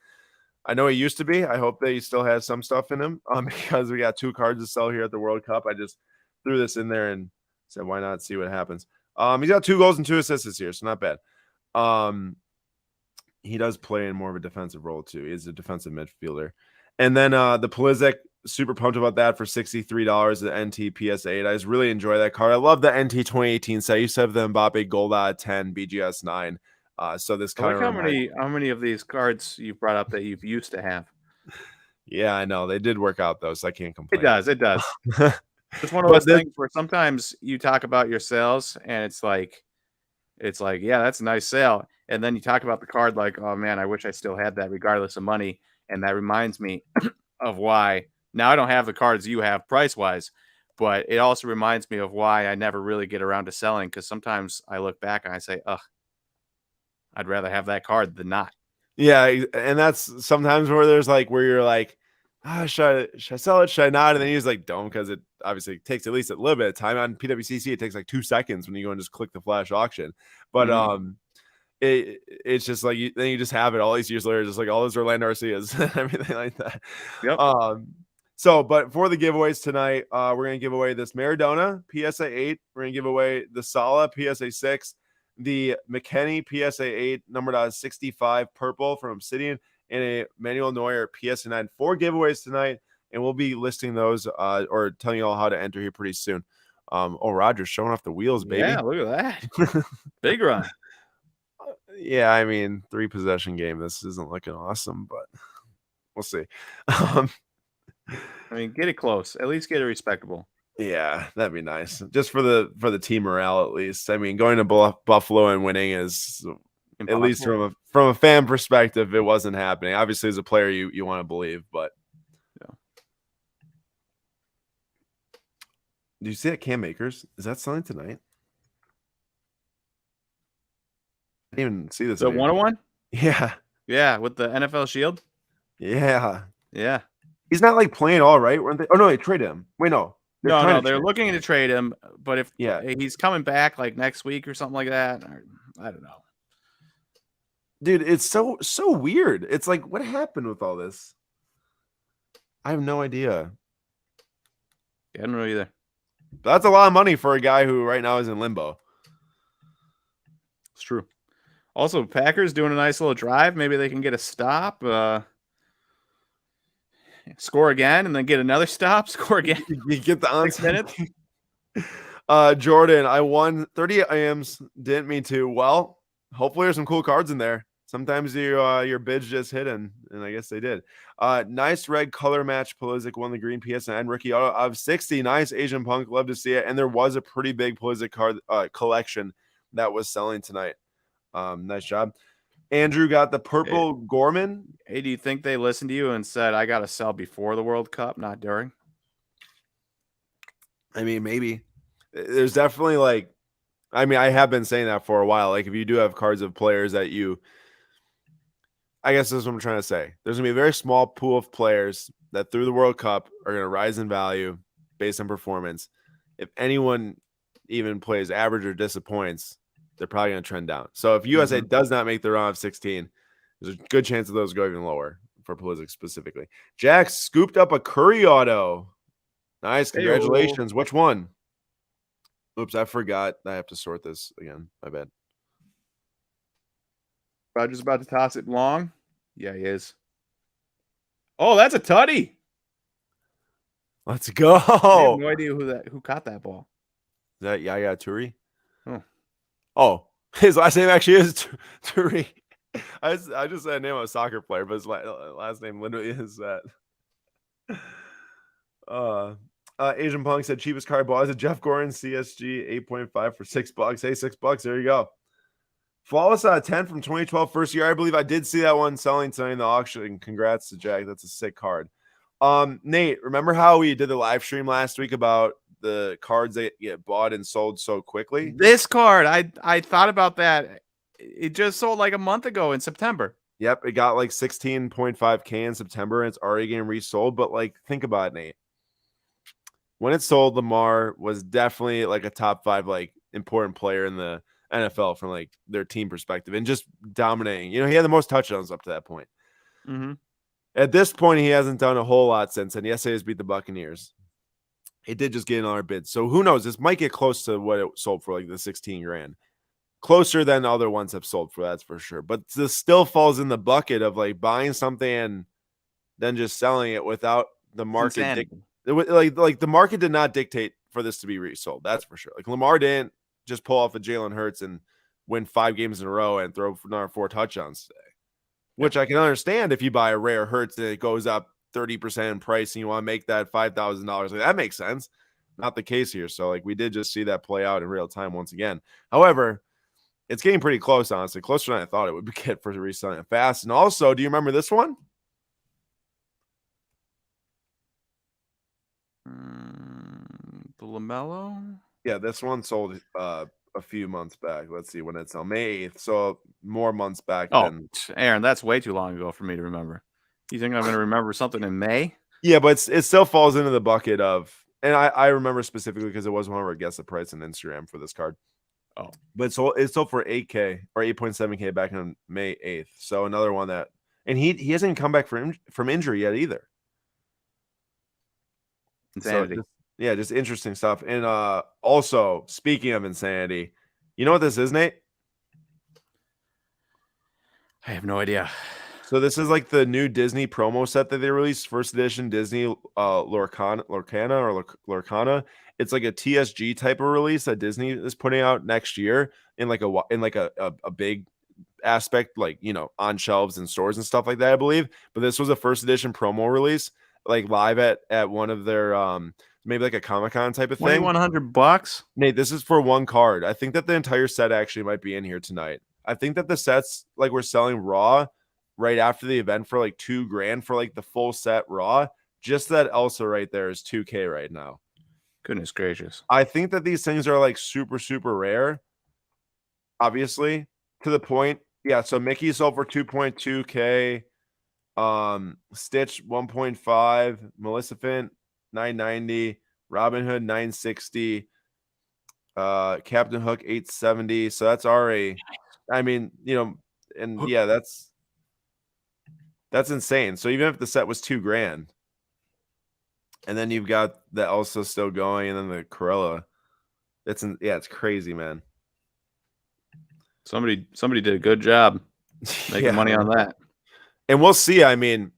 Speaker 1: I know he used to be. I hope that he still has some stuff in him because we got 2 cards to sell here at the World Cup. I just threw this in there and said, why not see what happens? He's got 2 goals and 2 assists this year, so not bad. He does play in more of a defensive role too. He's a defensive midfielder. And then the Pulisic, super pumped about that for $63, the NT PSA 8. I just really enjoy that card. I love the NT 2018 set. I used to have the Mbappe gold out of 10, BGS 9. So this kind of
Speaker 2: how many of these cards you brought up that you've used to have?
Speaker 1: Yeah, I know. They did work out though, so I can't complain.
Speaker 2: It does. It's one of those things where sometimes you talk about your sales and it's like, yeah, that's a nice sale. And then you talk about the card like, oh man, I wish I still had that regardless of money. And that reminds me of why now I don't have the cards you have price wise, but it also reminds me of why I never really get around to selling. Because sometimes I look back and I say, ugh, I'd rather have that card than not.
Speaker 1: Yeah. And that's sometimes where you're like, should I sell it? Should I not? And then you just like, don't, because it obviously takes at least a little bit of time. On PWCC, it takes like 2 seconds when you go and just click the flash auction. But it's just like then you just have it all these years later, just like all those Orlando Arcias and everything like that.
Speaker 2: Yep.
Speaker 1: So, but for the giveaways tonight, we're gonna give away this Maradona PSA 8. We're gonna give away the Salah PSA 6, the McKinney PSA 8, numbered out 65 purple from Obsidian, and a Manuel Neuer PSA 9. 4 giveaways tonight, and we'll be listing those or telling you all how to enter here pretty soon. Roger's showing off the wheels, baby.
Speaker 2: Yeah, look at that. Big run.
Speaker 1: Yeah, I mean, 3 possession game. This isn't looking awesome, but we'll see.
Speaker 2: I mean, get it close. At least get it respectable.
Speaker 1: Yeah, that'd be nice. Just for the team morale, at least. I mean, going to Buffalo and winning is, at least
Speaker 2: Impossible.
Speaker 1: from a fan perspective, it wasn't happening. Obviously, as a player, you want to believe, but
Speaker 2: Yeah.
Speaker 1: do you see that Cam Akers? Is that selling tonight? I didn't even see this.
Speaker 2: The 101?
Speaker 1: Yeah.
Speaker 2: Yeah, with the NFL Shield.
Speaker 1: Yeah.
Speaker 2: Yeah.
Speaker 1: He's not like playing all right, weren't they? Oh no, they traded him. Wait, no. They're trying to
Speaker 2: They're
Speaker 1: trade.
Speaker 2: looking to trade him, but if
Speaker 1: Yeah.
Speaker 2: he's coming back like next week or something like that, I don't know.
Speaker 1: Dude, it's so weird. It's like, what happened with all this? I have no idea.
Speaker 2: Yeah, I don't know either.
Speaker 1: That's a lot of money for a guy who right now is in limbo.
Speaker 2: It's true. Also, Packers doing a nice little drive. Maybe they can get a stop, score again, and then get another stop, score again.
Speaker 1: You get the
Speaker 2: 6 minutes.
Speaker 1: Jordan, I won 30 IMs. Didn't mean to. Well, hopefully there's some cool cards in there. Sometimes your bids just hit, and I guess they did. Nice red color match. Pulisic won the green PSN rookie auto of 60. Nice Asian Punk. Love to see it. And there was a pretty big Pulisic card collection that was selling tonight. Nice job. Andrew got the purple Gorman.
Speaker 2: Hey, do you think they listened to you and said, I got to sell before the World Cup, not during?
Speaker 1: I mean, maybe. There's definitely like, I mean, I have been saying that for a while. Like, if you do have cards of players that you, I guess that's what I'm trying to say. There's going to be a very small pool of players that through the World Cup are going to rise in value based on performance. If anyone even plays average or disappoints, they're probably going to trend down. So if USA does not make the round of 16, there's a good chance of those go even lower for Pulisic specifically. Jack scooped up a Curry auto. Nice. Congratulations.
Speaker 2: Hey-o.
Speaker 1: Which one? Oops, I forgot. I have to sort this again. My bad.
Speaker 2: Roger's about to toss it long. Yeah, he is. Oh, that's a tutty.
Speaker 1: Let's go.
Speaker 2: I have no idea who caught that ball.
Speaker 1: Is that Yaya Toure?
Speaker 2: Oh.
Speaker 1: Oh, his last name actually is Toure. I just said the name of a soccer player, but his last name literally is that. Asian Punk said cheapest card ball is a Jeff Gordon CSG 8.5 for $6. Hey, $6. There you go. Flawless out of 10 from 2012 first year. I believe I did see that one selling tonight in the auction. Congrats to Jack. That's a sick card. Nate, remember how we did the live stream last week about the cards that get bought and sold so quickly?
Speaker 2: This card, I thought about that. It just sold like a month ago in September.
Speaker 1: Yep, it got like 16.5K in September, and it's already getting resold. But like, think about it, Nate. When it sold, Lamar was definitely like a top 5 like important player in the NFL from like their team perspective and just dominating. You know, he had the most touchdowns up to that point.
Speaker 2: Mm-hmm.
Speaker 1: At this point, he hasn't done a whole lot since. And yes, he has beat the Buccaneers. He did just get another bid. So who knows? This might get close to what it sold for, like the 16 grand. Closer than other ones have sold for, that's for sure. But this still falls in the bucket of like buying something and then just selling it without the market. Like the market did not dictate for this to be resold. That's for sure. Like Lamar didn't just pull off a Jalen Hurts and win 5 games in a row and throw another 4 touchdowns today, which I can understand if you buy a rare Hurts and it goes up 30% in price and you want to make that $5,000. Like, that makes sense. Not the case here. So like we did just see that play out in real time once again. However, it's getting pretty close, honestly. Closer than I thought it would get for reselling it fast. And also, do you remember this one?
Speaker 2: The LaMelo?
Speaker 1: Yeah, this one sold a few months back. Let's see when it's on May 8th. So more months back than
Speaker 2: Aaron, that's way too long ago for me to remember. You think I'm going to remember something in May?
Speaker 1: Yeah, but it still falls into the bucket of, and I remember specifically because it was one where I guessed the price on Instagram for this card.
Speaker 2: Oh,
Speaker 1: but it's sold for 8K or 8.7K back on May 8th. So another one that, and he hasn't come back from injury yet either.
Speaker 2: insanity.
Speaker 1: So just interesting stuff. And also speaking of insanity, you know what this is, Nate?
Speaker 2: I have no idea.
Speaker 1: So this is like the new Disney promo set that they released, first edition Disney Lorcana. It's like a TSG type of release that Disney is putting out next year in like a big aspect, like, you know, on shelves and stores and stuff like that, I believe. But this was a first edition promo release. like live at one of their maybe like a Comic-Con type of thing.
Speaker 2: $2,100.
Speaker 1: Nate, this is for one card. I think that the entire set actually might be in here tonight. I think that the sets like we're selling raw right after the event for like $2,000 for like the full set raw. Just that Elsa right there is $2,000 right now.
Speaker 2: Goodness gracious.
Speaker 1: I think that these things are like super, super rare. Obviously, to the point. Yeah, so Mickey sold for $2.2K. Stitch 1.5, Maleficent 990, Robin Hood 960, Captain Hook 870. So that's already, I mean, and yeah, that's insane. So even if the set was $2,000, and then you've got the Elsa still going, and then the Cruella, it's crazy, man.
Speaker 2: Somebody did a good job making money on that.
Speaker 1: And we'll see. I mean,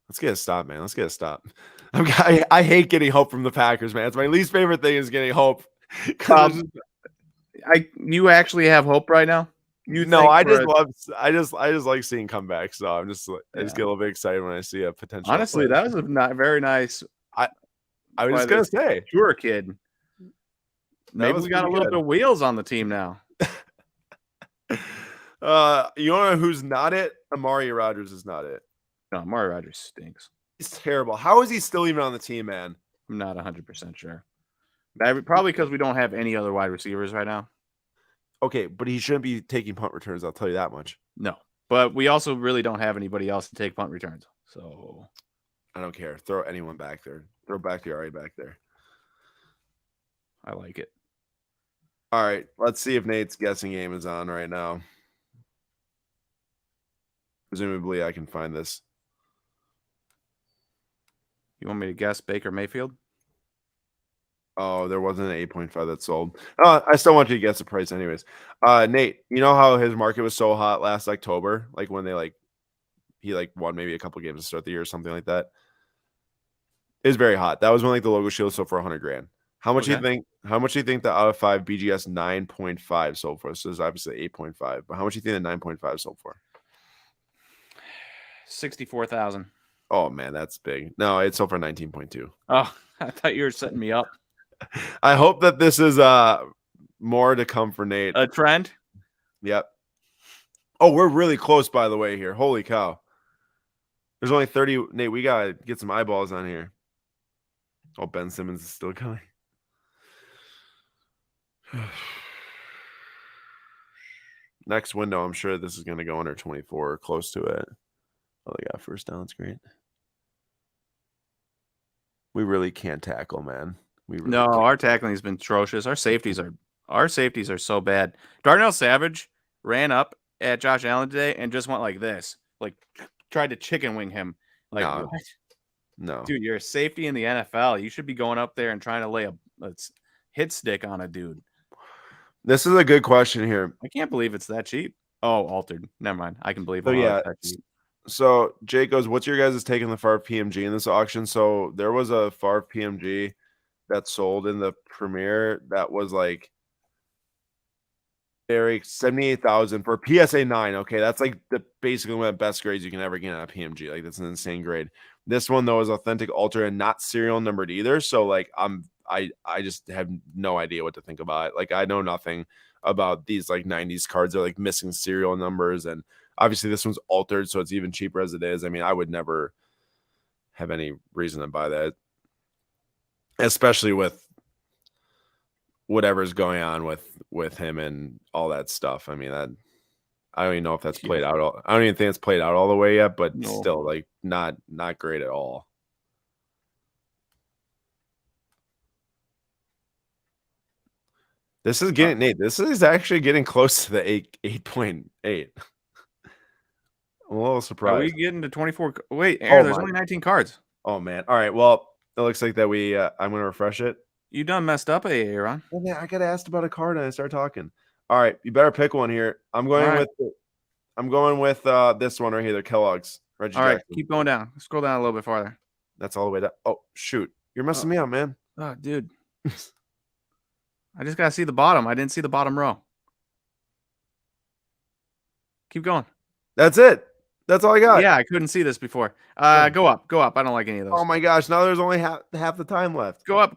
Speaker 1: let's get a stop, man. Let's get a stop. I hate getting hope from the Packers, man. It's my least favorite thing is getting hope.
Speaker 2: You actually have hope right now?
Speaker 1: I just like seeing comebacks. So I just get a little bit excited when I see a potential.
Speaker 2: Honestly, that was not very nice.
Speaker 1: I was just gonna say,
Speaker 2: you're a kid. Maybe we got a little bit of wheels on the team now.
Speaker 1: You know who's not it? Amari Rodgers is not it.
Speaker 2: No, Amari Rodgers stinks.
Speaker 1: He's terrible. How is he still even on the team, man?
Speaker 2: I'm not 100% sure. Probably because we don't have any other wide receivers right now.
Speaker 1: Okay, but he shouldn't be taking punt returns. I'll tell you that much.
Speaker 2: No, but we also really don't have anybody else to take punt returns. So
Speaker 1: I don't care. Throw anyone back there. Throw back the RA back there.
Speaker 2: I like it.
Speaker 1: All right, let's see if Nate's guessing game is on right now. Presumably, I can find this.
Speaker 2: You want me to guess Baker Mayfield?
Speaker 1: Oh, there wasn't an 8.5 that sold. I still want you to guess the price anyways. Nate, you know how his market was so hot last October? Like when he won maybe a couple games to start the year or something like that? It was very hot. That was when the logo shield sold for $100,000. How much do you think the out of 5 BGS 9.5 sold for? So it's obviously 8.5, but how much do you think the 9.5 sold for?
Speaker 2: 64,000.
Speaker 1: Oh man, that's big. No, it sold for 19.2.
Speaker 2: Oh, I thought you were setting me up.
Speaker 1: I hope that this is more to come for Nate.
Speaker 2: A trend?
Speaker 1: Yep. Oh, we're really close, by the way, here. Holy cow. There's only 30. Nate, we got to get some eyeballs on here. Oh, Ben Simmons is still coming. Next window, I'm sure this is going to go under 24 or close to it. Oh, they got first down. It's great. We really can't tackle, man.
Speaker 2: Our tackling has been atrocious. Our safeties are so bad. Darnell Savage ran up at Josh Allen today and just went like this, like tried to chicken wing him. Like what?
Speaker 1: No,
Speaker 2: dude, you're a safety in the NFL. You should be going up there and trying to lay a hit stick on a dude.
Speaker 1: This is a good question here.
Speaker 2: I can't believe it's that cheap. Oh, altered. Never mind. I can believe.
Speaker 1: So yeah. So Jake goes, what's your guys' take on the Favre PMG in this auction? So there was a Favre PMG that sold in the premiere that was like Eric 78,000 for PSA 9. Okay, that's like basically one of the best grades you can ever get on a PMG. Like that's an insane grade. This one though is authentic ultra and not serial numbered either. So like I just have no idea what to think about it. Like I know nothing about these like 90s cards that are like missing serial numbers, and obviously this one's altered, so it's even cheaper as it is. I mean, I would never have any reason to buy that, especially with whatever's going on with him and all that stuff. I mean, I don't even know if that's played out. I don't even think it's played out all the way yet, but still, like not great at all. This is getting Nate. This is actually getting close to the 8.8. I'm a little surprised.
Speaker 2: Are we getting to 24? Wait, Aaron, there's only 19 cards.
Speaker 1: Oh man. All right. Well, it looks like that we. I'm gonna refresh it.
Speaker 2: You done messed up, Aaron.
Speaker 1: Well, man, I got asked about a card and I started talking. All right, you better pick one here. I'm going with this one right here, the Kellogg's.
Speaker 2: Reggie Jackson. Right, keep going down. Scroll down a little bit farther.
Speaker 1: That's all the way down. Oh shoot, you're messing me up, man.
Speaker 2: Oh, dude. I just gotta see the bottom. I didn't see the bottom row. Keep going.
Speaker 1: That's it. That's all I got.
Speaker 2: Yeah, I couldn't see this before.
Speaker 1: Oh.
Speaker 2: Go up. I don't like any of those.
Speaker 1: Oh my gosh! Now there's only half the time left.
Speaker 2: Go up.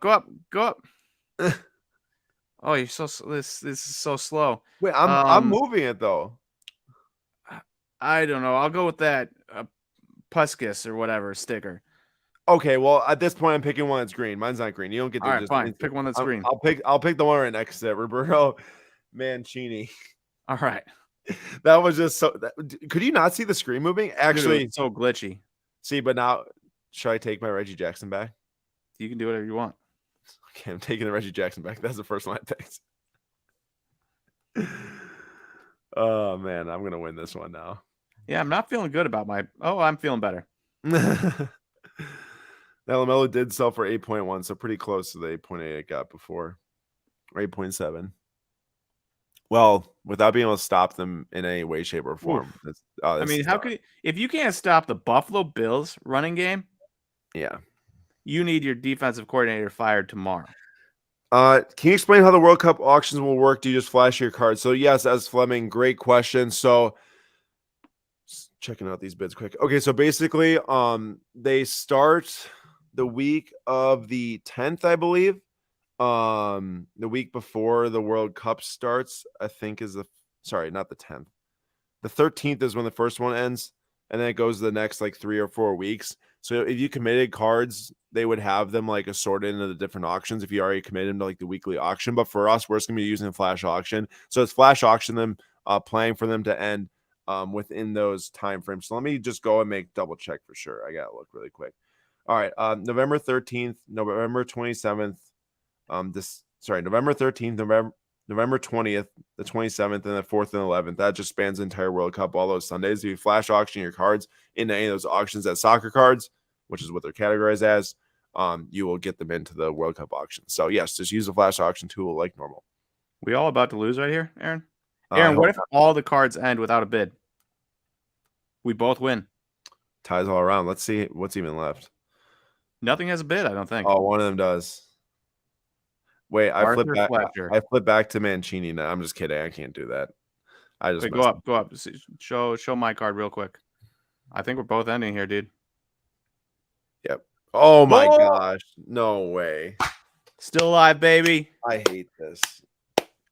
Speaker 2: Oh, you're this is so slow.
Speaker 1: Wait, I'm moving it though.
Speaker 2: I don't know. I'll go with that Puskus or whatever sticker.
Speaker 1: Okay, well at this point I'm picking one that's green. Mine's not green. You don't get to
Speaker 2: All right,
Speaker 1: just
Speaker 2: fine. Pick one that's green.
Speaker 1: I'll pick the one right next to it. Roberto Mancini.
Speaker 2: All right.
Speaker 1: That was just so. Could you not see the screen moving? Actually,
Speaker 2: Dude, it's so glitchy.
Speaker 1: See, but now should I take my Reggie Jackson back?
Speaker 2: You can do whatever you want.
Speaker 1: Okay, I'm taking the Reggie Jackson back. That's the first one I picked. Oh man, I'm gonna win this one now.
Speaker 2: Yeah, I'm not feeling good about my. Oh, I'm feeling better.
Speaker 1: Now LaMelo did sell for 8.1, so pretty close to the 8.8 it got before, or 8.7. Well, without being able to stop them in any way, shape, or form.
Speaker 2: I mean, how could if you can't stop the Buffalo Bills running game?
Speaker 1: Yeah,
Speaker 2: you need your defensive coordinator fired tomorrow.
Speaker 1: Can you explain how the World Cup auctions will work? Do you just flash your cards? So yes, as Fleming, great question. So checking out these bids quick. Okay, so basically, they start the week of the 10th, I believe. The week before the World Cup starts, I think is not the 10th. The 13th is when the first one ends, and then it goes the next like 3 or 4 weeks. So if you committed cards, they would have them like assorted into the different auctions if you already committed them to like the weekly auction. But for us, we're just gonna be using a flash auction. So it's flash auction them, planning for them to end within those time frames. So let me just go and make double check for sure. I gotta look really quick. All right, November 13th, November 27th, November 13th, November 20th, the 27th, and the 4th and 11th. That just spans the entire World Cup, all those Sundays. If you flash auction your cards into any of those auctions as soccer cards, which is what they're categorized as, you will get them into the World Cup auction. So, yes, just use the flash auction tool like normal.
Speaker 2: We all about to lose right here, Aaron? Aaron, what if all the cards end without a bid? We both win.
Speaker 1: Ties all around. Let's see what's even left.
Speaker 2: Nothing has a bid, I don't think.
Speaker 1: Oh, one of them does. Wait, I flip back to Mancini now. I'm just kidding. I can't do that. I just
Speaker 2: go up. Show my card real quick. I think we're both ending here, dude.
Speaker 1: Yep. Oh my gosh. No way.
Speaker 2: Still alive, baby.
Speaker 1: I hate this.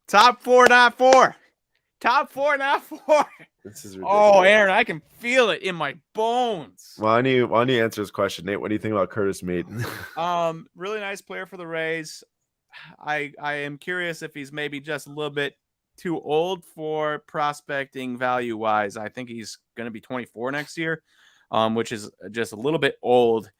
Speaker 2: Top 4, not 4. Top 4, not 4.
Speaker 1: This is ridiculous.
Speaker 2: Oh, Aaron, I can feel it in my bones.
Speaker 1: Why don't you answer this question, Nate? What do you think about Curtis Meade?
Speaker 2: Really nice player for the Rays. I am curious if he's maybe just a little bit too old for prospecting value wise. I think he's going to be 24 next year, which is just a little bit old,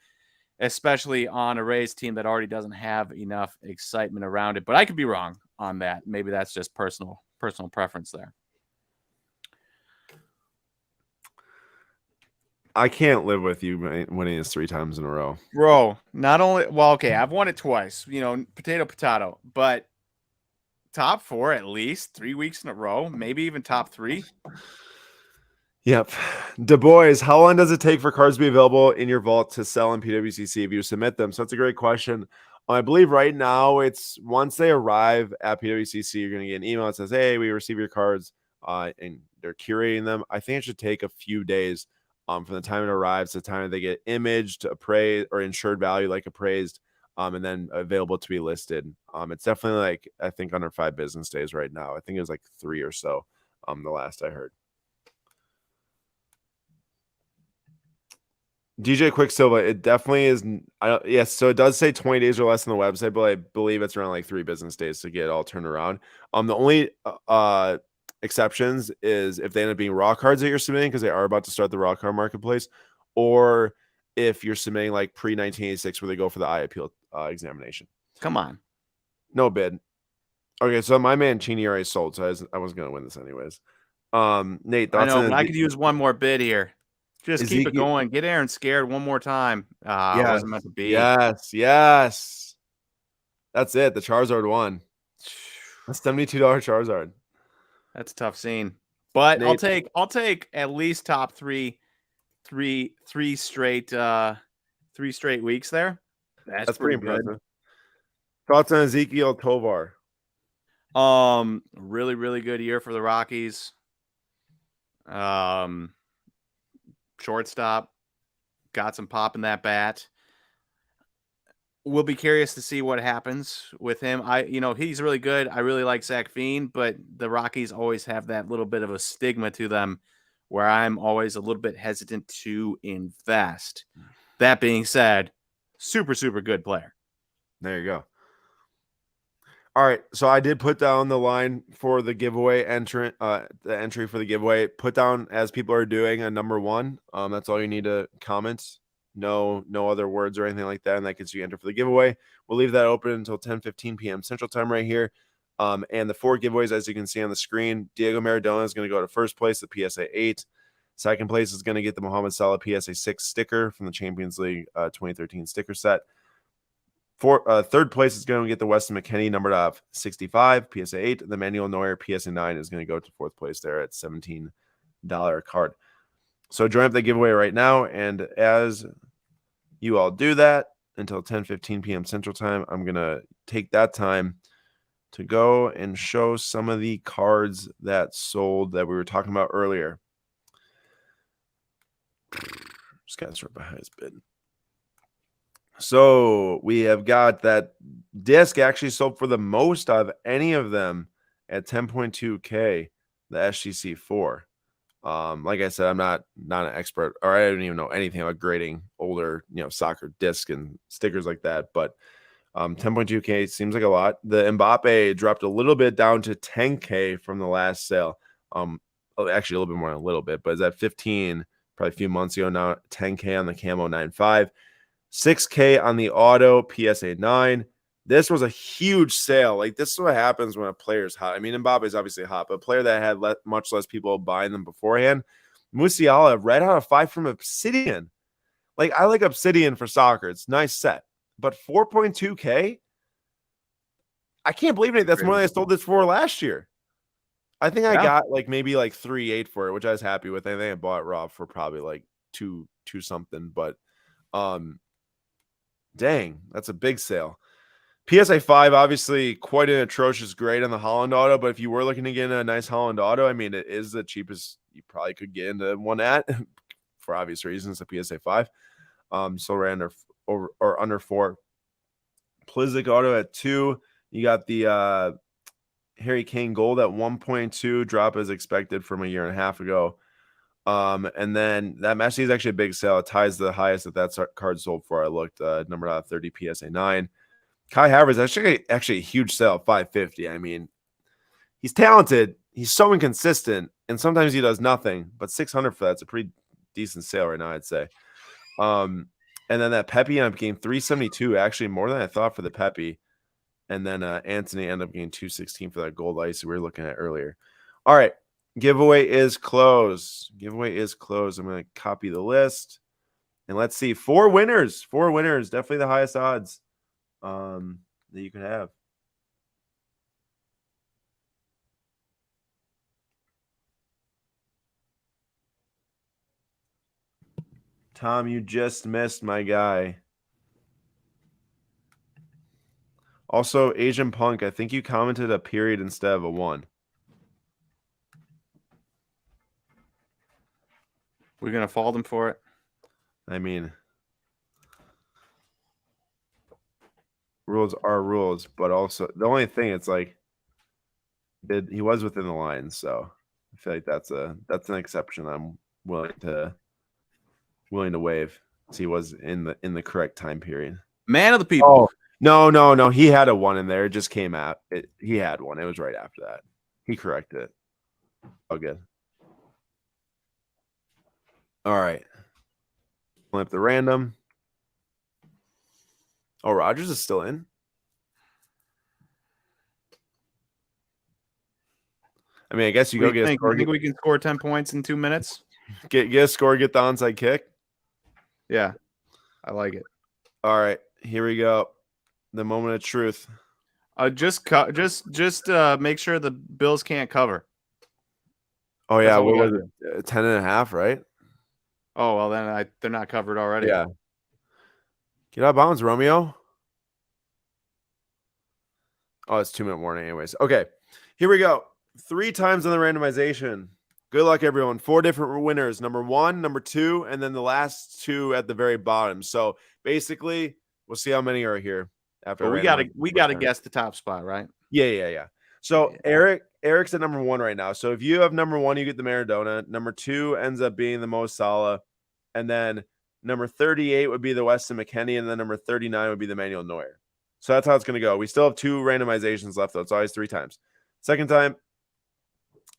Speaker 2: especially on a Rays team that already doesn't have enough excitement around it. But I could be wrong on that. Maybe that's just personal preference there.
Speaker 1: I can't live with you winning this 3 times in a row.
Speaker 2: Bro, not only, well, okay, I've won it twice, potato, but top 4 at least 3 weeks in a row, maybe even top 3.
Speaker 1: Yep. Du Bois, how long does it take for cards to be available in your vault to sell in PWCC if you submit them? So that's a great question. I believe right now it's once they arrive at PWCC, you're going to get an email that says, hey, we received your cards, and they're curating them. I think it should take a few days from the time it arrives to the time they get imaged, appraised, or insured value like appraised, and then available to be listed. It's definitely like, I think under 5 business days right now. I think it was like 3 or so, the last I heard. DJ Quicksilver, it definitely is. Yes, so it does say 20 days or less on the website, but I believe it's around like 3 business days to get it all turned around. The only exceptions is if they end up being raw cards that you're submitting because they are about to start the raw card marketplace, or if you're submitting like pre-1986 where they go for the eye appeal examination.
Speaker 2: Come on.
Speaker 1: No bid. Okay, so my Mancini already sold, so I was going to win this anyways. Nate,
Speaker 2: I know, but I could use one more bid here. Just keep it going. Get Aaron scared one more time. It wasn't meant to be.
Speaker 1: Yes. That's it. The Charizard won. A $72 Charizard.
Speaker 2: That's a tough scene. But Nate, I'll take at least top three straight weeks there.
Speaker 1: That's pretty impressive. Thoughts on Ezekiel Tovar?
Speaker 2: Really, really good year for the Rockies. shortstop. Got some pop in that bat. We'll be curious to see what happens with him. He's really good. I really like Zach Fiend, but the Rockies always have that little bit of a stigma to them where I'm always a little bit hesitant to invest. That being said, super, super good player.
Speaker 1: There you go. All right, so I did put down the line for the giveaway entrant, the entry for the giveaway. Put down as people are doing a number 1. That's all you need to comment. No other words or anything like that, and that gets you enter for the giveaway. We'll leave that open until 10:15 p.m. Central Time right here. And the 4 giveaways, as you can see on the screen, Diego Maradona is going to go to first place, the PSA 8. Second place is going to get the Mohamed Salah PSA 6 sticker from the Champions League 2013 sticker set. Third place is going to get the Weston McKennie numbered off 65 PSA 8. The Manuel Neuer PSA 9 is going to go to fourth place there at $17 card. So join up the giveaway right now, and as you all do that until 10:15 p.m. Central Time, I'm going to take that time to go and show some of the cards that sold that we were talking about earlier. This guy's right behind his bid. So we have got that disc actually sold for the most of any of them at 10.2K, the SGC 4. Like I said, I'm not an expert, or I don't even know anything about grading older, soccer disc and stickers like that. But 10.2K seems like a lot. The Mbappe dropped a little bit down to 10K from the last sale. Actually a little bit more than a little bit, but it's at 15, probably a few months ago now. 10K on the Camo 9.5, 6K on the Auto PSA 9. This was a huge sale. Like, this is what happens when a player's hot. I mean, Mbappe is obviously hot, but a player that had much less people buying them beforehand. Musiala, red out of 5 from Obsidian. Like, I like Obsidian for soccer. It's a nice set. But 4.2K? I can't believe it. That's more than I sold this for last year. I think I got maybe 3.8 for it, which I was happy with. I think I bought it raw for probably like two something. But dang, that's a big sale. PSA 5, obviously quite an atrocious grade on the Holland Auto, but if you were looking to get a nice Holland Auto, I mean, it is the cheapest you probably could get into one at, for obvious reasons, the PSA 5. So right under 4. Plizic Auto at 2. You got the Harry Kane Gold at 1.2, drop as expected from a year and a half ago. And then that Messi is actually a big sale. It ties the highest that card sold for. I looked, numbered out 30 PSA 9. Kai Havertz, actually a huge sale at 550. I mean, he's talented. He's so inconsistent, and sometimes he does nothing. But 600 for that's a pretty decent sale right now, I'd say. And then that Pepe ended up getting 372, actually more than I thought for the Pepe. And then Anthony ended up getting 216 for that gold ice we were looking at earlier. All right, giveaway is closed. Giveaway is closed. I'm going to copy the list, and let's see. 4 winners. 4 winners. Definitely the highest odds that you can have. Tom, you just missed my guy. Also, Asian Punk, I think you commented a period instead of a 1.
Speaker 2: We're going to fault him for it?
Speaker 1: I mean, rules are rules, but also the only thing, it's like he was within the lines, so I feel like that's an exception I'm willing to waive. So he was in the correct time period.
Speaker 2: Man of the people.
Speaker 1: Oh, no. He had a 1 in there. It just came out. He had 1. It was right after that. He corrected it. Oh, good. All right. Flip the random. Oh, Rogers is still in. I mean, I guess you go get a score.
Speaker 2: You think we can score 10 points in 2 minutes?
Speaker 1: Get a score, get the onside kick.
Speaker 2: Yeah, I like it.
Speaker 1: All right, here we go. The moment of truth.
Speaker 2: Just make sure the Bills can't cover.
Speaker 1: Oh yeah, what was it? 10.5, right?
Speaker 2: Oh well, then they're not covered already.
Speaker 1: Yeah. Get out of bounds, Romeo. Oh, it's 2-minute warning, anyways. Okay, here we go. 3 times on the randomization. Good luck, everyone. 4 different winners. Number 1, number 2, and then the last 2 at the very bottom. So basically, we'll see how many are here after.
Speaker 2: But we gotta guess the top spot, right?
Speaker 1: Yeah. So Eric's at number 1 right now. So if you have number 1, you get the Maradona. Number 2 ends up being the Mo Salah, and then number 38 would be the Weston McKennie, and then number 39 would be the Manuel Neuer. So that's how it's going to go. We still have 2 randomizations left, though. It's always 3 times. Second time,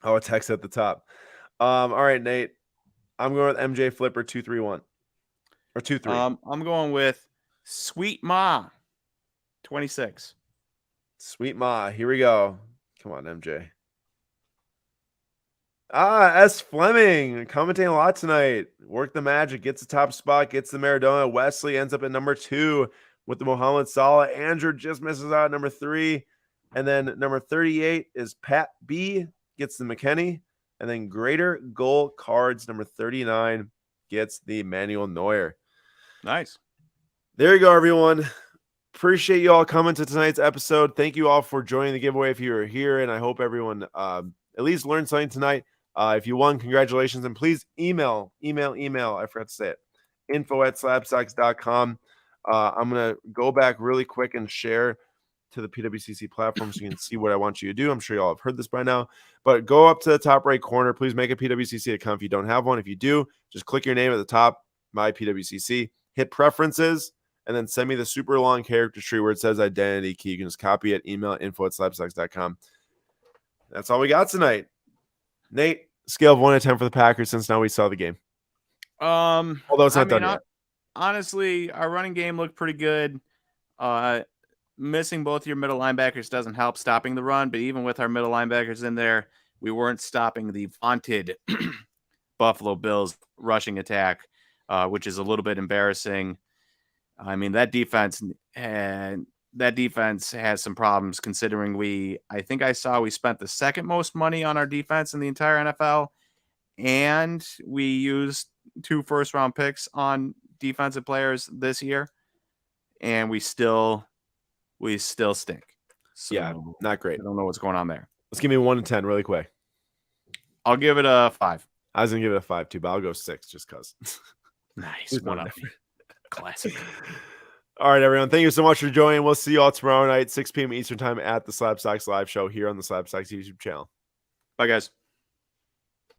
Speaker 1: a text at the top. All right, Nate. I'm going with MJ Flipper 231 or 23.
Speaker 2: I'm going with Sweet Ma 26.
Speaker 1: Sweet Ma. Here we go. Come on, MJ. S. Fleming commentating a lot tonight. Work the magic, gets the top spot, gets the Maradona. Wesley ends up at number 2 with the Mohamed Salah. Andrew just misses out at number 3. And then number 38 is Pat B. Gets the McKennie. And then Greater Goal Cards, number 39, gets the Manuel Neuer.
Speaker 2: Nice.
Speaker 1: There you go, everyone. Appreciate you all coming to tonight's episode. Thank you all for joining the giveaway if you were here. And I hope everyone at least learned something tonight. If you won, congratulations. And please email. I forgot to say it. info@slabstox.com. I'm going to go back really quick and share to the PWCC platform so you can see what I want you to do. I'm sure you all have heard this by now, but go up to the top right corner. Please make a PWCC account if you don't have one. If you do, just click your name at the top, my PWCC, hit preferences, and then send me the super long character tree where it says identity key. You can just copy it, email info@slabstox.com. That's all we got tonight. Nate, scale of 1 to 10 for the Packers since now we saw the game. Although it's not done yet.
Speaker 2: Honestly, our running game looked pretty good. Missing both your middle linebackers doesn't help stopping the run, but even with our middle linebackers in there, we weren't stopping the vaunted Buffalo Bills rushing attack, which is a little bit embarrassing. I mean, that defense has some problems considering I think I saw we spent the second most money on our defense in the entire NFL, and we used 2 first-round picks on defensive players this year, and we still stink. So,
Speaker 1: yeah, not great.
Speaker 2: I don't know what's going on there.
Speaker 1: Let's give me 1 to 10 really quick.
Speaker 2: I'll give it a 5.
Speaker 1: I was going to give it a 5 too, but I'll go 6 just because.
Speaker 2: Nice. One up. Classic.
Speaker 1: All right, everyone. Thank you so much for joining. We'll see you all tomorrow night, 6 p.m. Eastern time at the SlabStox live show here on the SlabStox YouTube channel.
Speaker 2: Bye, guys.